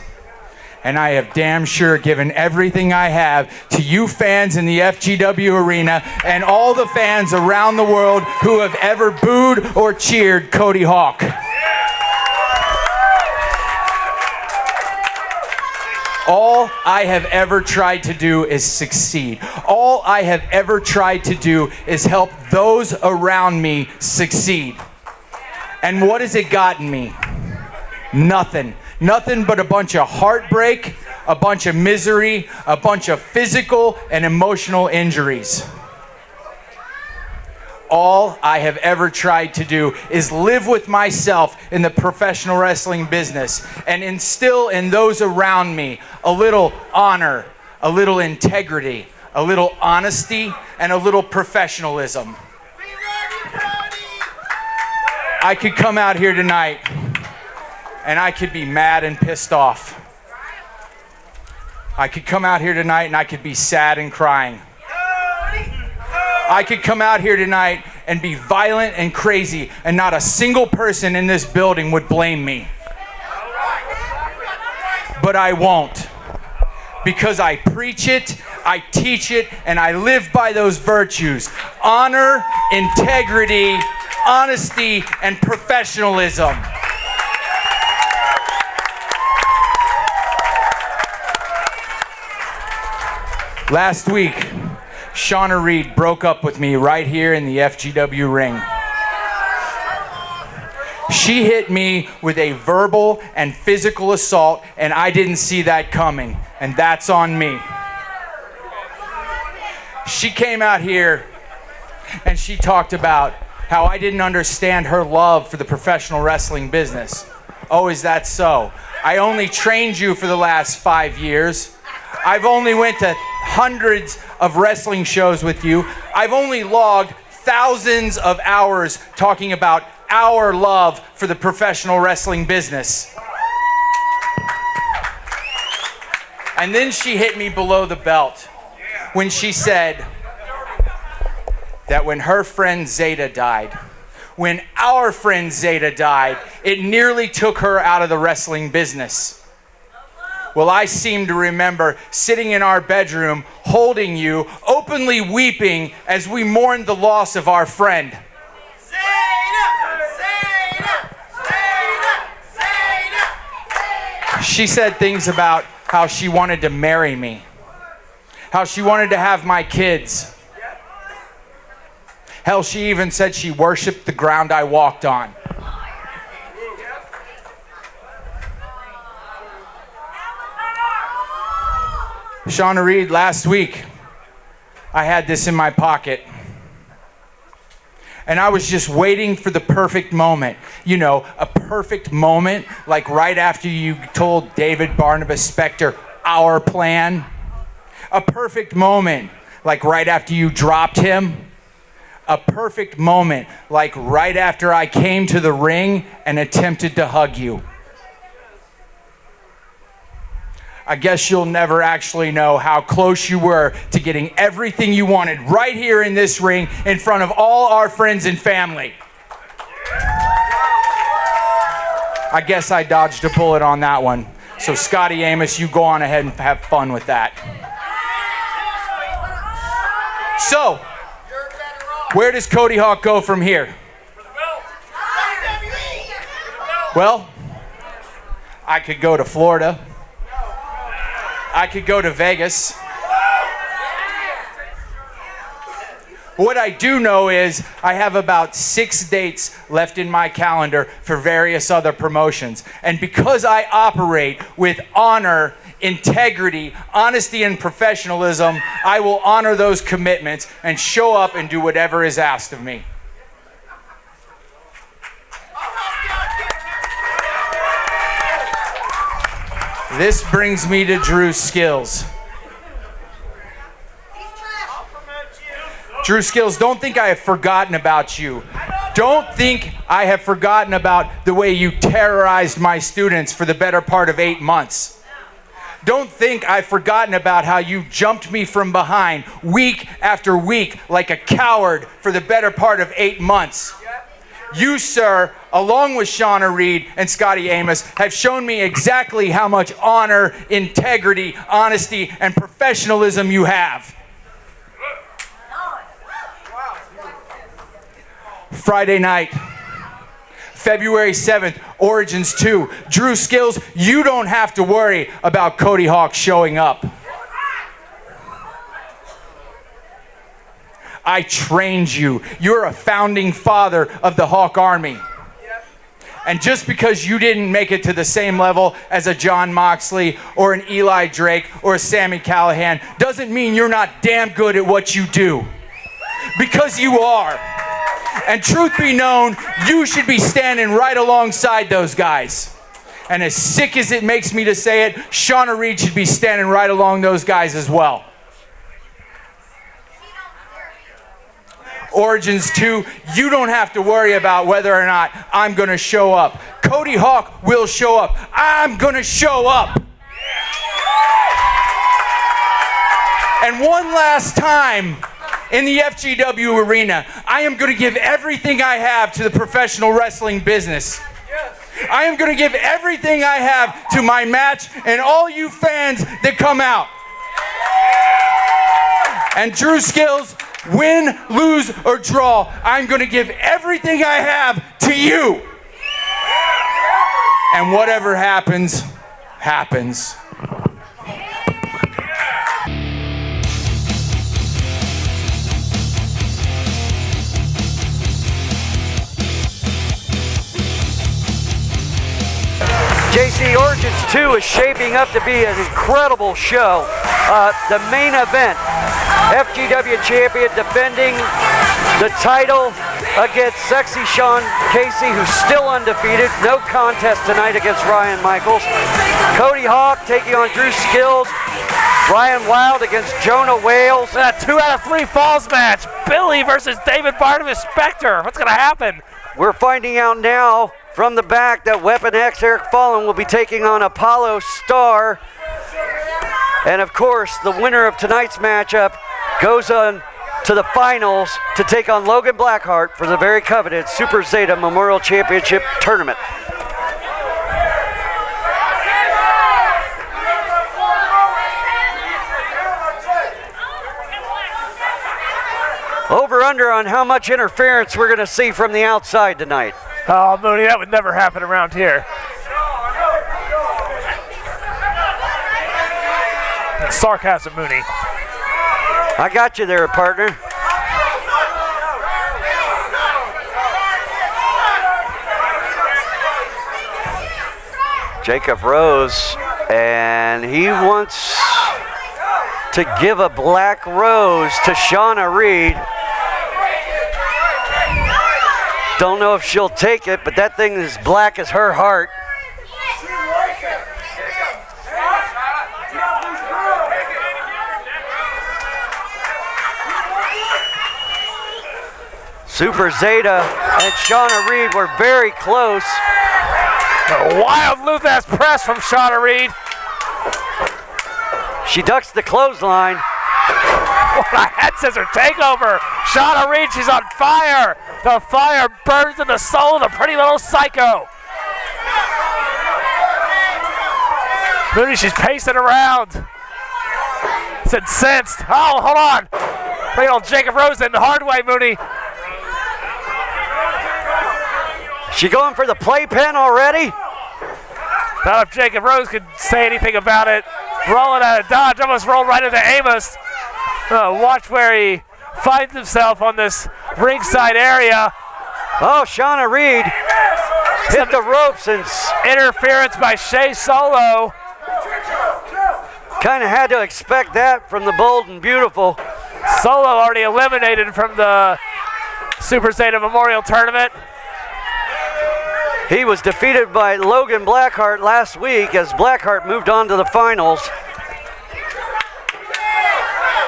Speaker 3: and I have damn sure given everything I have to you fans in the FGW arena and all the fans around the world who have ever booed or cheered Cody Hawk. All I have ever tried to do is succeed. All I have ever tried to do is help those around me succeed. And what has it gotten me? Nothing. Nothing but a bunch of heartbreak, a bunch of misery, a bunch of physical and emotional injuries. All I have ever tried to do is live with myself in the professional wrestling business and instill in those around me a little honor, a little integrity, a little honesty, and a little professionalism. I could come out here tonight and I could be mad and pissed off. I could come out here tonight and I could be sad and crying. I could come out here tonight and be violent and crazy, and not a single person in this building would blame me. but I won't. Because I preach it, I teach it, and I live by those virtues. Honor, integrity, honesty, and professionalism. Last week, Shauna Reed broke up with me right here in the FGW ring. She hit me with a verbal and physical assault, and I didn't see that coming, and that's on me. She came out here and she talked about how I didn't understand her love for the professional wrestling business. Oh, is that so? I only trained you for the last 5 years. I've only went to hundreds of wrestling shows with you. I've only logged thousands of hours talking about our love for the professional wrestling business. And then she hit me below the belt when she said that when her friend Zeta died, when our friend Zeta died, it nearly took her out of the wrestling business. Well, I seem to remember sitting in our bedroom, holding you, openly weeping as we mourned the loss of our friend. She said things about how she wanted to marry me, how she wanted to have my kids. Hell, she even said she worshiped the ground I walked on. Shauna Reed, last week, I had this in my pocket. And I was just waiting for the perfect moment. You know, a perfect moment, like right after you told David Barnabas Spector our plan. A perfect moment, like right after you dropped him. A perfect moment, like right after I came to the ring and attempted to hug you. I guess you'll never actually know how close you were to getting everything you wanted right here in this ring in front of all our friends and family. I guess I dodged a bullet on that one. So Scotty Amos, you go on ahead and have fun with that. So, where does Cody Hawk go from here? Well, I could go to Florida. I could go to Vegas. What I do know is I have about 6 dates left in my calendar for various other promotions. And because I operate with honor, integrity, honesty, and professionalism, I will honor those commitments and show up and do whatever is asked of me. This brings me to Drew Skills. Drew Skills, don't think I have forgotten about you. Don't think I have forgotten about the way you terrorized my students for the better part of 8 months. Don't think I've forgotten about how you jumped me from behind week after week like a coward for the better part of 8 months. You, sir, along with Shauna Reed and Scotty Amos, have shown me exactly how much honor, integrity, honesty, and professionalism you have. Friday night, February 7th, Origins 2. Drew Skills, you don't have to worry about Cody Hawk showing up. I trained you. You're a founding father of the Hawk Army. And just because you didn't make it to the same level as a John Moxley or an Eli Drake or a Sami Callihan doesn't mean you're not damn good at what you do. Because you are. And truth be known, you should be standing right alongside those guys. And as sick as it makes me to say it, Shauna Reed should be standing right along those guys as well. Origins 2, you don't have to worry about whether or not I'm going to show up. Cody Hawk will show up. I'm going to show up. And one last time in the FGW arena, I am going to give everything I have to the professional wrestling business.
Speaker 9: I am going to give everything I have to my match and all you fans that come out. And Drew Skills, win, lose, or draw, I'm going to give everything I have to you. And whatever happens, happens.
Speaker 4: JC, Origins 2 is shaping up to be an incredible show. The main event, FGW champion defending the title against Sexy Sean Casey, who's still undefeated. No contest tonight against Ryan Michaels. Cody Hawk taking on Drew Skills. Ryan Wilde against Jonah Wales.
Speaker 5: A 2 out of 3 falls match. Billy versus David Barnabas Spector. What's going to happen?
Speaker 4: We're finding out now from the back that Weapon X Eric Fallon will be taking on Apollo Star. And of course, the winner of tonight's matchup goes on to the finals to take on Logan Blackheart for the very coveted Super Zeta Memorial Championship Tournament. Over under on how much interference we're going to see from the outside tonight.
Speaker 5: Oh, Mooney, that would never happen around here. Sarcasm, Mooney.
Speaker 4: I got you there, partner. Jacob Rose, and he wants to give a black rose to Shauna Reed. Don't know if she'll take it, but that thing is black as her heart. Super Zeta and Shauna Reed were very close.
Speaker 5: A wild Luthes press from Shauna Reed.
Speaker 4: She ducks the clothesline.
Speaker 5: What a head scissor takeover. Shauna Reed, she's on fire. The fire burns in the soul of the pretty little psycho. Mooney, she's pacing around. It's incensed. Oh, hold on. Bring old Jacob Rose in the hard way, Mooney.
Speaker 4: She going for the playpen already?
Speaker 5: Not if Jacob Rose could say anything about it. Rolling out of dodge, almost rolled right into Amos. Watch where he finds himself on this ringside area.
Speaker 4: Oh, Shauna Reed hit the ropes and
Speaker 5: interference by Shea Solo.
Speaker 4: Kind of had to expect that from the Bold and Beautiful.
Speaker 5: Solo already eliminated from the Super Zeta Memorial Tournament.
Speaker 4: He was defeated by Logan Blackheart last week as Blackheart moved on to the finals.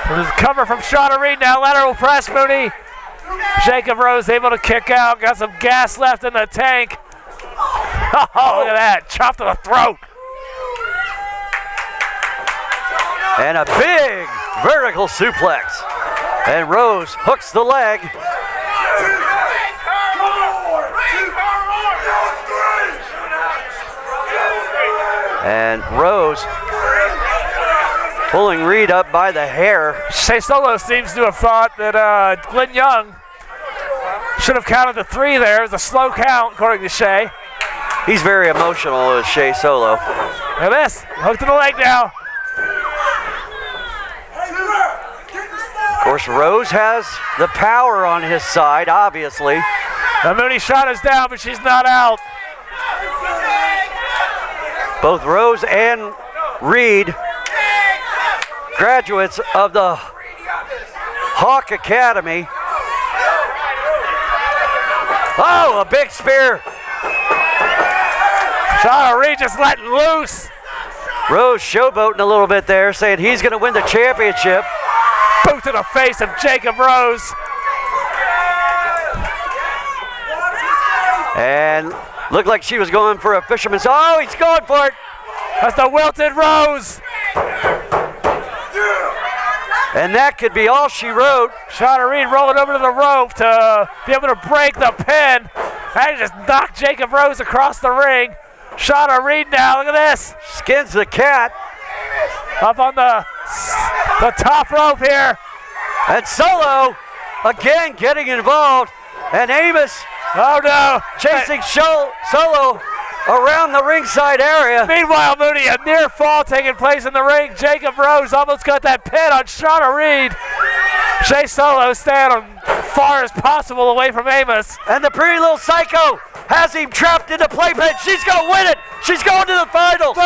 Speaker 5: There's a cover from Shauna Reed now, lateral press, Mooney. Jacob Rose able to kick out, got some gas left in the tank. Oh, look at that, chop to the throat.
Speaker 4: And a big vertical suplex. And Rose hooks the leg. And Rose pulling Reed up by the hair.
Speaker 5: Shea Solo seems to have thought that Glenn Young should have counted the 3 there. It was a slow count, according to Shea.
Speaker 4: He's very emotional with Shea Solo.
Speaker 5: Look at this, hooked to the leg now.
Speaker 4: Of course, Rose has the power on his side, obviously.
Speaker 5: The Mooney shot is down, but she's not out.
Speaker 4: Both Rose and Reed, graduates of the Hawk Academy. Oh, a big spear.
Speaker 5: Shauna Reed just letting loose.
Speaker 4: Rose showboating a little bit there, saying he's going to win the championship.
Speaker 5: Boot to the face of Jacob Rose.
Speaker 4: And looked like she was going for a fisherman's. Oh, he's going for it.
Speaker 5: That's the wilted Rose.
Speaker 4: And that could be all she wrote.
Speaker 5: Shauna Reed rolling over to the rope to be able to break the pin. And just knocked Jacob Rose across the ring. Shauna Reed now, look at this.
Speaker 4: Skins the cat.
Speaker 5: Up on the top rope here.
Speaker 4: And Solo again getting involved. And Amos,
Speaker 5: oh no,
Speaker 4: chasing Solo around the ringside area.
Speaker 5: Meanwhile, Mooney, a near fall taking place in the ring. Jacob Rose almost got that pin on Shauna Reed. Shea Solo staying as far as possible away from Amos.
Speaker 4: And the pretty little psycho has him trapped in the playpen. She's going to win it. She's going to the finals.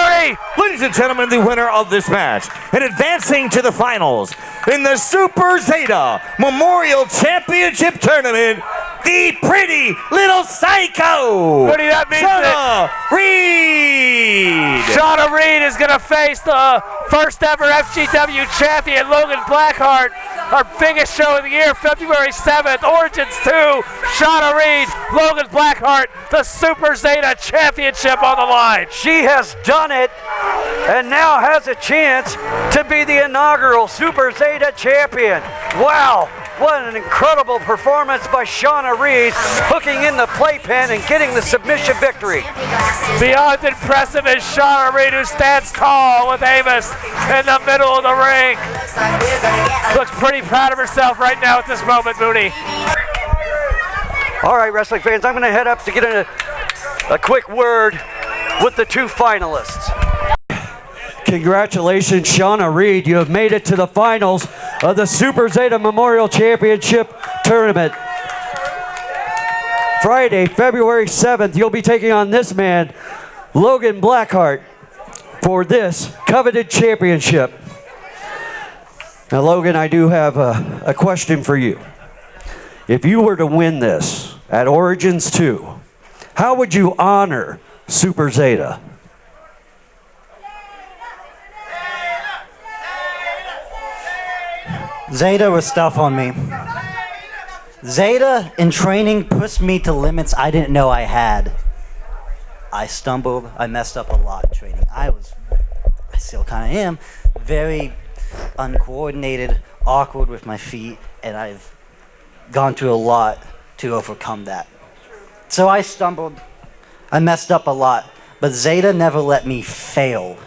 Speaker 6: Ladies and gentlemen, the winner of this match and advancing to the finals in the Super Zeta Memorial Championship Tournament, the pretty little psycho,
Speaker 5: Mooney, that means
Speaker 6: Shauna Reed.
Speaker 5: Shauna Reed is going to face the first ever FGW champion, Logan Blackheart. Our biggest show of the year, February 7th, Origins 2, Shauna Reed, Logan Blackheart, the Super Zeta Championship on the line.
Speaker 4: She has done it and now has a chance to be the inaugural Super Zeta champion. Wow, what an incredible performance by Shauna Reed, hooking in the playpen and getting the submission victory.
Speaker 5: Beyond impressive is Shauna Reed, who stands tall with Amos in the middle of the ring. Looks pretty proud of herself right now at this moment, Mooney.
Speaker 4: All right, wrestling fans, I'm going to head up to get a quick word with the two finalists. Congratulations, Shauna Reed. You have made it to the finals of the Super Zeta Memorial Championship Tournament. Friday, February 7th, you'll be taking on this man, Logan Blackheart, for this coveted championship. Now, Logan, I do have a question for you. If you were to win this at Origins 2, how would you honor Super Zeta?
Speaker 12: Zeta was tough on me. Zeta in training pushed me to limits I didn't know I had. I stumbled, I messed up a lot in training. I still kind of am, very uncoordinated, awkward with my feet, and I've gone through a lot to overcome that. So I stumbled, I messed up a lot, but Zeta never let me fail.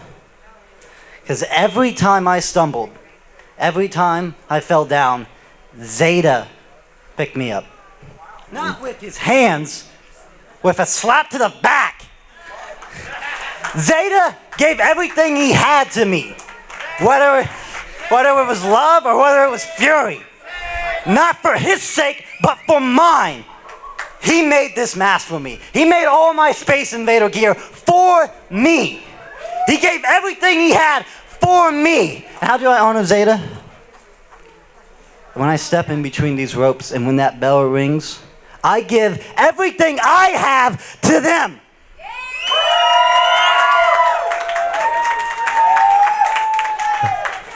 Speaker 12: Because every time I stumbled, every time I fell down, Zeta picked me up. Not with his hands, with a slap to the back. Zeta gave everything he had to me, whether it was love or whether it was fury. Not for his sake, but for mine. He made this mask for me. He made all my Space Invader gear for me. He gave everything he had for me. And how do I honor Zeta? When I step in between these ropes and when that bell rings, I give everything I have to them.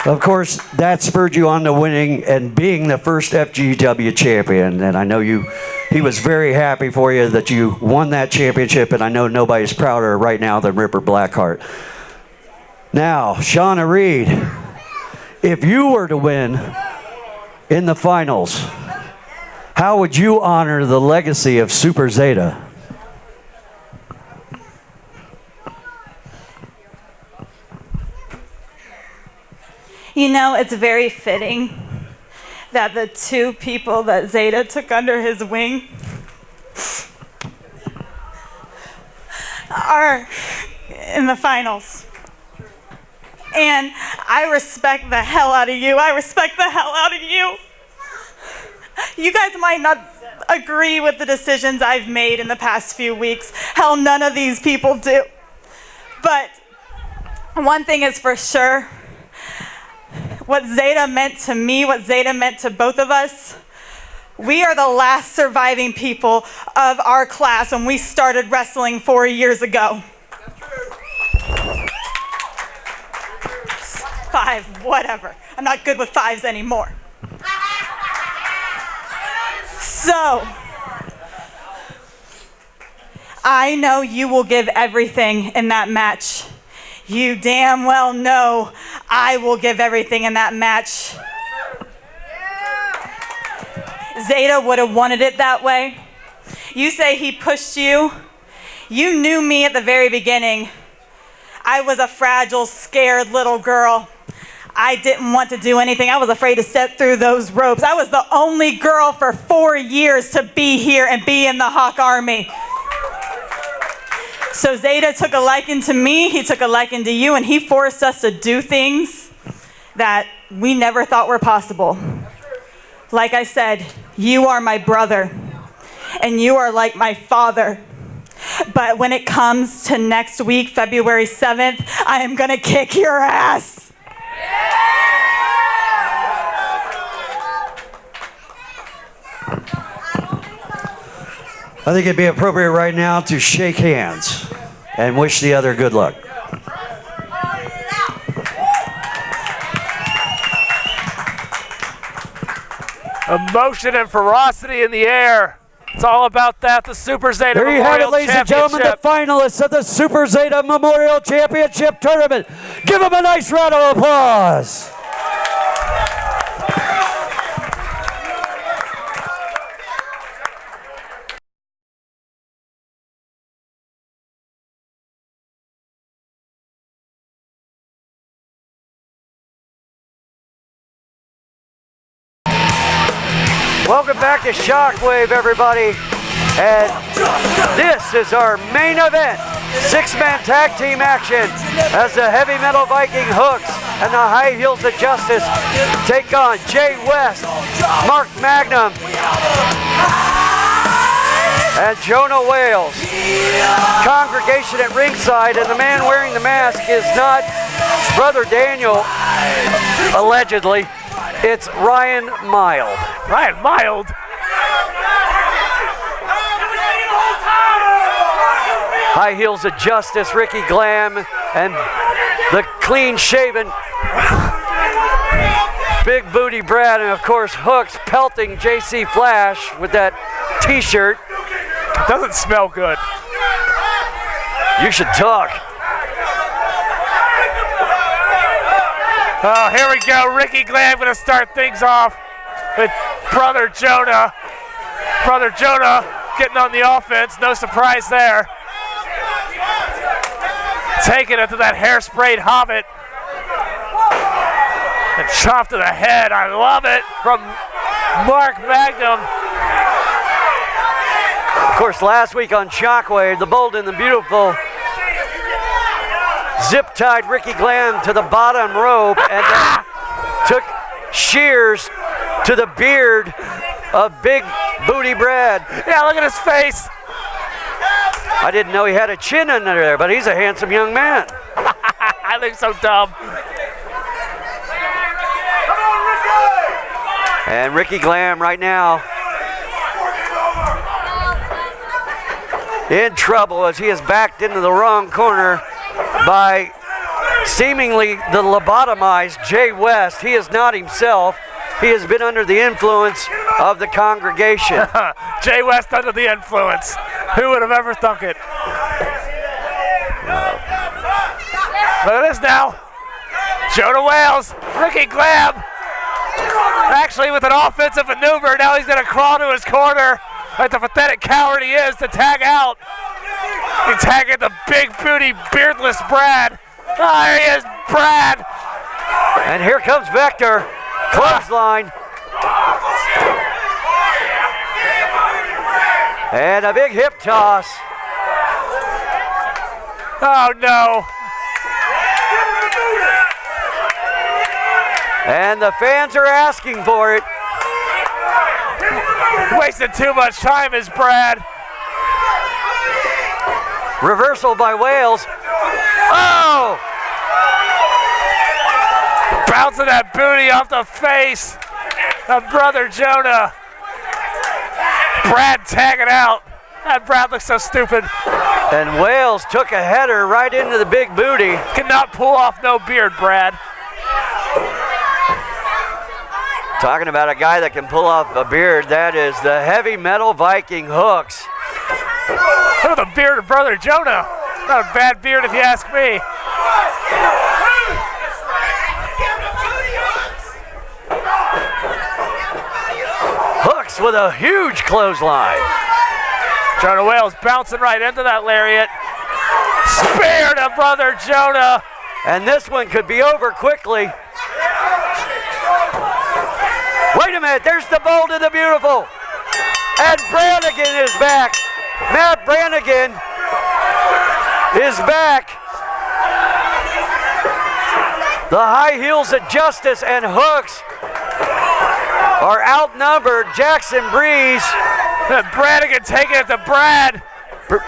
Speaker 4: Of course, that spurred you on to winning and being the first FGW champion. And I know he was very happy for you that you won that championship, and I know nobody's prouder right now than Ripper Blackheart. Now, Shauna Reed, if you were to win in the finals, how would you honor the legacy of Super Zeta?
Speaker 13: You know, it's very fitting that the two people that Zeta took under his wing are in the finals. And I respect the hell out of you. I respect the hell out of you. You guys might not agree with the decisions I've made in the past few weeks. Hell, none of these people do. But one thing is for sure, what Zeta meant to me, what Zeta meant to both of us, we are the last surviving people of our class when we started wrestling 4 years ago. 5, whatever. I'm not good with 5s anymore. So, I know you will give everything in that match. You damn well know I will give everything in that match. Zeta would have wanted it that way. You say he pushed you. You knew me at the very beginning. I was a fragile, scared little girl. I didn't want to do anything. I was afraid to step through those ropes. I was the only girl for 4 years to be here and be in the Hawk Army. So Zeta took a liking to me, he took a liking to you, and he forced us to do things that we never thought were possible. Like I said, you are my brother, and you are like my father. But when it comes to next week, February 7th, I am gonna kick your ass.
Speaker 4: I think it'd be appropriate right now to shake hands and wish the other good luck.
Speaker 5: Emotion and ferocity in the air. It's all about that. The Super Zeta
Speaker 4: There you have it,
Speaker 5: Memorial
Speaker 4: ladies and gentlemen, the finalists of the Super Zeta Memorial Championship Tournament. Give them a nice round of applause. Welcome back to Shockwave, everybody. And this is our main event. 6-man tag team action as the Heavy Metal Viking Hooks and the High Heels of Justice take on Jay West, Mark Magnum, and Jonah Wales. Congregation at ringside, and the man wearing the mask is not Brother Daniel, allegedly. It's Ryan Wilde.
Speaker 5: Ryan Wilde?
Speaker 4: High Heels of Justice, Ricky Glam, and the clean-shaven Big Booty Brad, and of course Hooks pelting JC Flash with that t-shirt.
Speaker 5: Doesn't smell good.
Speaker 4: You should talk.
Speaker 5: Oh, here we go. Ricky Glam going to start things off with Brother Jonah. Brother Jonah getting on the offense. No surprise there. Taking it to that hair-sprayed Hobbit. And chop to the head. I love it from Mark Magnum.
Speaker 4: Of course, last week on Shockwave, the Bold and the Beautiful zip-tied Ricky Glam to the bottom rope and then took shears to the beard of Big Booty Brad.
Speaker 5: Yeah, look at his face.
Speaker 4: I didn't know he had a chin under there, but he's a handsome young man.
Speaker 5: I think so dumb.
Speaker 4: And Ricky Glam right now in trouble as he is backed into the wrong corner by seemingly the lobotomized Jay West. He is not himself. He has been under the influence of the congregation.
Speaker 5: Jay West under the influence. Who would have ever thunk it? Look at this now. Jonah Wales, Ricky Glam. Actually with an offensive maneuver, now he's going to crawl to his corner like the pathetic coward he is to tag out. He's tagging the big booty beardless Brad. Oh, there he is, Brad.
Speaker 4: And here comes Vector. Clothesline. And a big hip toss.
Speaker 5: Oh no.
Speaker 4: And the fans are asking for it.
Speaker 5: Wasted too much time is Brad.
Speaker 4: Reversal by Wales. Oh!
Speaker 5: Bouncing that booty off the face of Brother Jonah. Brad tagging out. That Brad looks so stupid.
Speaker 4: And Wales took a header right into the big booty.
Speaker 5: Cannot pull off no beard, Brad.
Speaker 4: Talking about a guy that can pull off a beard, that is the Heavy Metal Viking Hooks.
Speaker 5: Look at the beard of Brother Jonah. Not a bad beard if you ask me.
Speaker 4: Hooks with a huge clothesline.
Speaker 5: Jonah Wales bouncing right into that lariat. Spear to brother Jonah.
Speaker 4: And this one could be over quickly. Wait a minute, there's the Bold and the Beautiful. And Brannigan is back. Matt Brannigan is back. The High Heels of Justice and Hooks are outnumbered. Jackson Breeze.
Speaker 5: Brannigan taking it to Brad.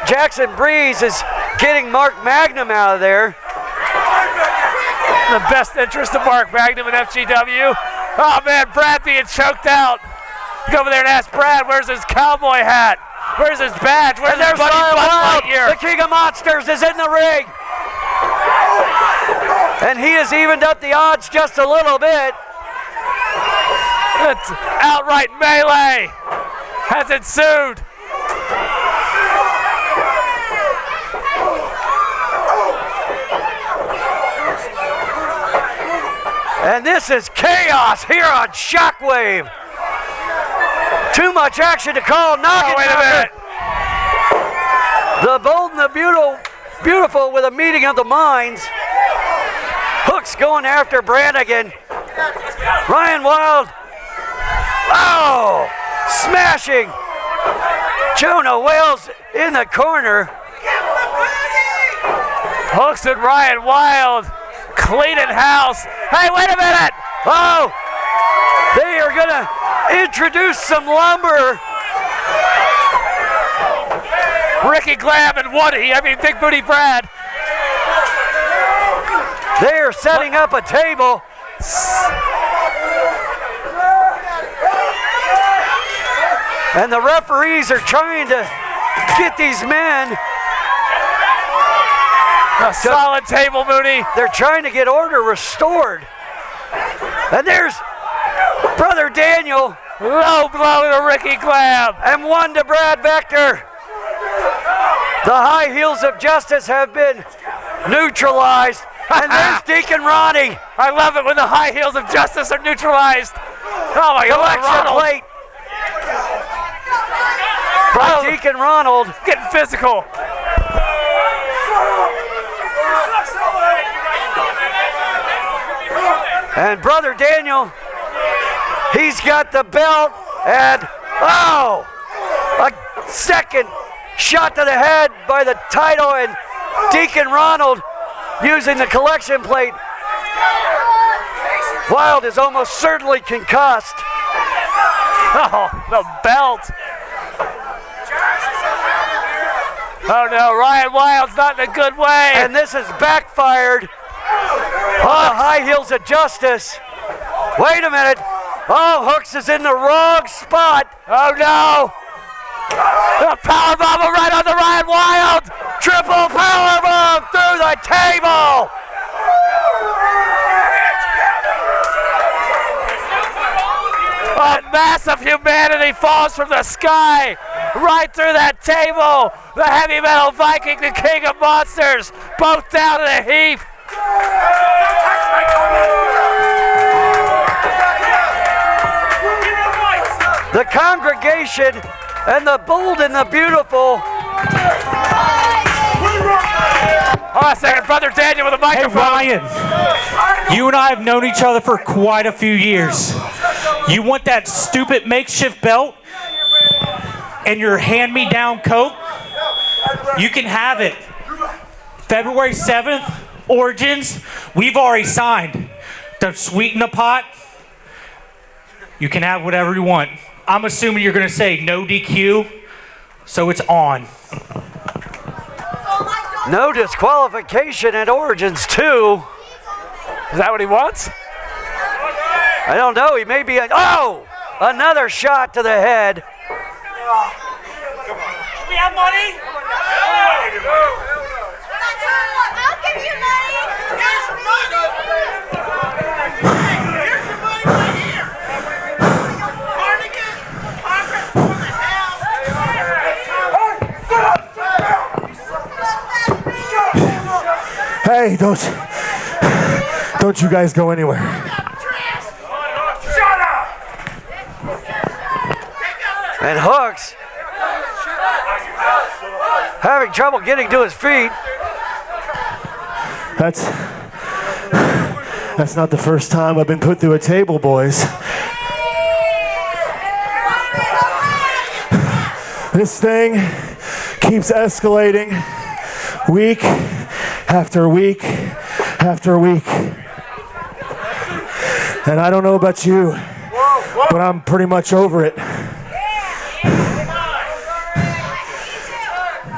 Speaker 4: Jackson Breeze is getting Mark Magnum out of there.
Speaker 5: The best interest of Mark Magnum in FGW. Oh man, Brad being choked out. Go over there and ask Brad, where's his cowboy hat? Where's his badge? Where's his buddy Buzz Lightyear?
Speaker 4: The King of Monsters is in the ring. And he has evened up the odds just a little bit.
Speaker 5: It's outright melee has ensued.
Speaker 4: And this is chaos here on Shockwave. Too much action to call.
Speaker 5: Oh, wait a minute.
Speaker 4: The Bold and the Beautiful with a meeting of the minds. Hooks going after Brannigan. Ryan Wilde. Oh, smashing. Jonah Wales in the corner.
Speaker 5: Hooks and Ryan Wilde cleaning house. Hey, wait a minute.
Speaker 4: Oh, they are going to introduce some lumber.
Speaker 5: Ricky Glam and Big Booty Brad.
Speaker 4: They are setting up a table. And the referees are trying to get these men.
Speaker 5: A solid table, Mooney.
Speaker 4: They're trying to get order restored. And there's Brother Daniel.
Speaker 5: Low blow to Ricky Glam.
Speaker 4: And one to Brad Vector. The High Heels of Justice have been neutralized. And there's Deacon Ronnie.
Speaker 5: I love it when the High Heels of Justice are neutralized. Oh my God,
Speaker 4: Collection plate. By Deacon Ronald.
Speaker 5: Getting physical.
Speaker 4: And Brother Daniel, he's got the belt, and oh, a second shot to the head by the title, and Deacon Ronald using the collection plate. Wilde is almost certainly concussed.
Speaker 5: Oh, the belt. Oh no, Ryan Wilde's not in a good way.
Speaker 4: And this has backfired on the High Heels of Justice. Wait a minute. Oh, Hooks is in the wrong spot.
Speaker 5: Oh no. The powerbomb right on the Ryan Wilde.
Speaker 4: Triple powerbomb through the table.
Speaker 5: A massive humanity falls from the sky right through that table. The Heavy Metal Viking, the King of Monsters, both down in a heap.
Speaker 4: The congregation and the Bold and the Beautiful.
Speaker 5: Hold on a second, Brother Daniel with a microphone.
Speaker 14: Hey Ryan, you and I have known each other for quite a few years. You want that stupid makeshift belt and your hand-me-down coat? You can have it. February 7th, Origins, we've already signed. To sweeten the pot, you can have whatever you want. I'm assuming you're going to say no DQ, so it's on.
Speaker 4: No disqualification at Origins 2.
Speaker 5: Is that what he wants?
Speaker 4: I don't know. He may be. Oh! Another shot to the head.
Speaker 8: We have money?
Speaker 15: I'll give you money.
Speaker 8: Here's your money. Here's your money right here. Cardigan, Congress for the house.
Speaker 11: Hey, don't you guys go anywhere.
Speaker 8: Shut up.
Speaker 4: And Hooks having trouble getting to his feet.
Speaker 7: That's not the first time I've been put through a table, boys. This thing keeps escalating week after week after week. And I don't know about you, but I'm pretty much over it.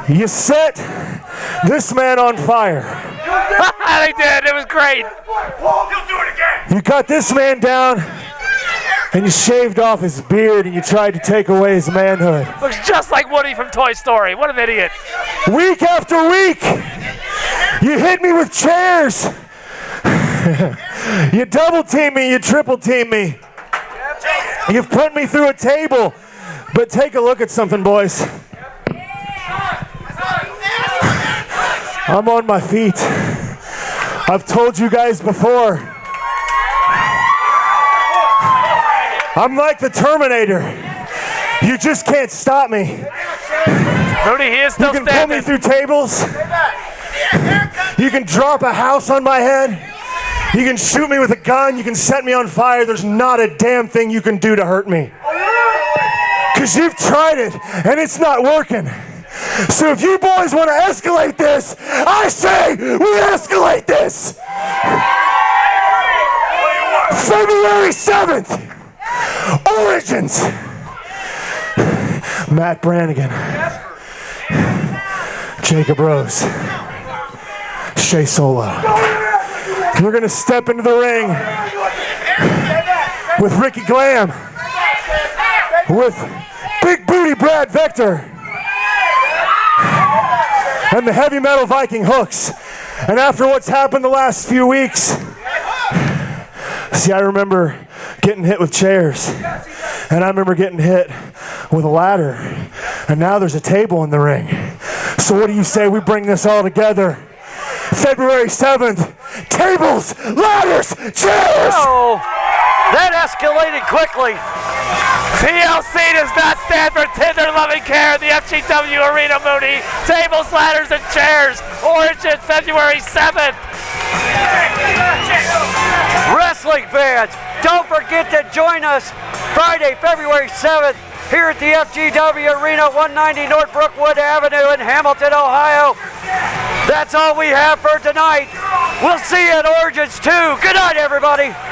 Speaker 7: You set this man on fire.
Speaker 5: They did. It was great.
Speaker 8: You'll do it again.
Speaker 7: You got this man down and you shaved off his beard and you tried to take away his manhood.
Speaker 5: Looks just like Woody from Toy Story. What an idiot.
Speaker 7: Week after week, you hit me with chairs. You double team me, you triple team me. You've put me through a table. But take a look at something, boys. I'm on my feet. I've told you guys before. I'm like the Terminator. You just can't stop me.
Speaker 5: Rudy, he is still
Speaker 7: You can
Speaker 5: standing.
Speaker 7: pull me through tables. You can drop a house on my head. You can shoot me with a gun. You can set me on fire. There's not a damn thing you can do to hurt me. Because you've tried it, and it's not working. So if you boys want to escalate this, I say we escalate this. February 7th, Origins. Matt Brannigan, Jacob Rose, Shea Solo. We're going to step into the ring with Ricky Glam, with Big Booty Brad Vector, and the Heavy Metal Viking Hooks. And after what's happened the last few weeks, see, I remember getting hit with chairs, and I remember getting hit with a ladder, and now there's a table in the ring. So what do you say we bring this all together? February 7th, tables, ladders, chairs!
Speaker 4: Oh, that escalated quickly.
Speaker 5: TLC does not stand for tender loving care in the FGW Arena, Mooney. Tables, ladders, and chairs. Origin, February 7th.
Speaker 4: Wrestling fans, don't forget to join us Friday, February 7th here at the FGW Arena, 190 North Brookwood Avenue in Hamilton, Ohio. That's all we have for tonight. We'll see you at Origins 2. Good night, everybody.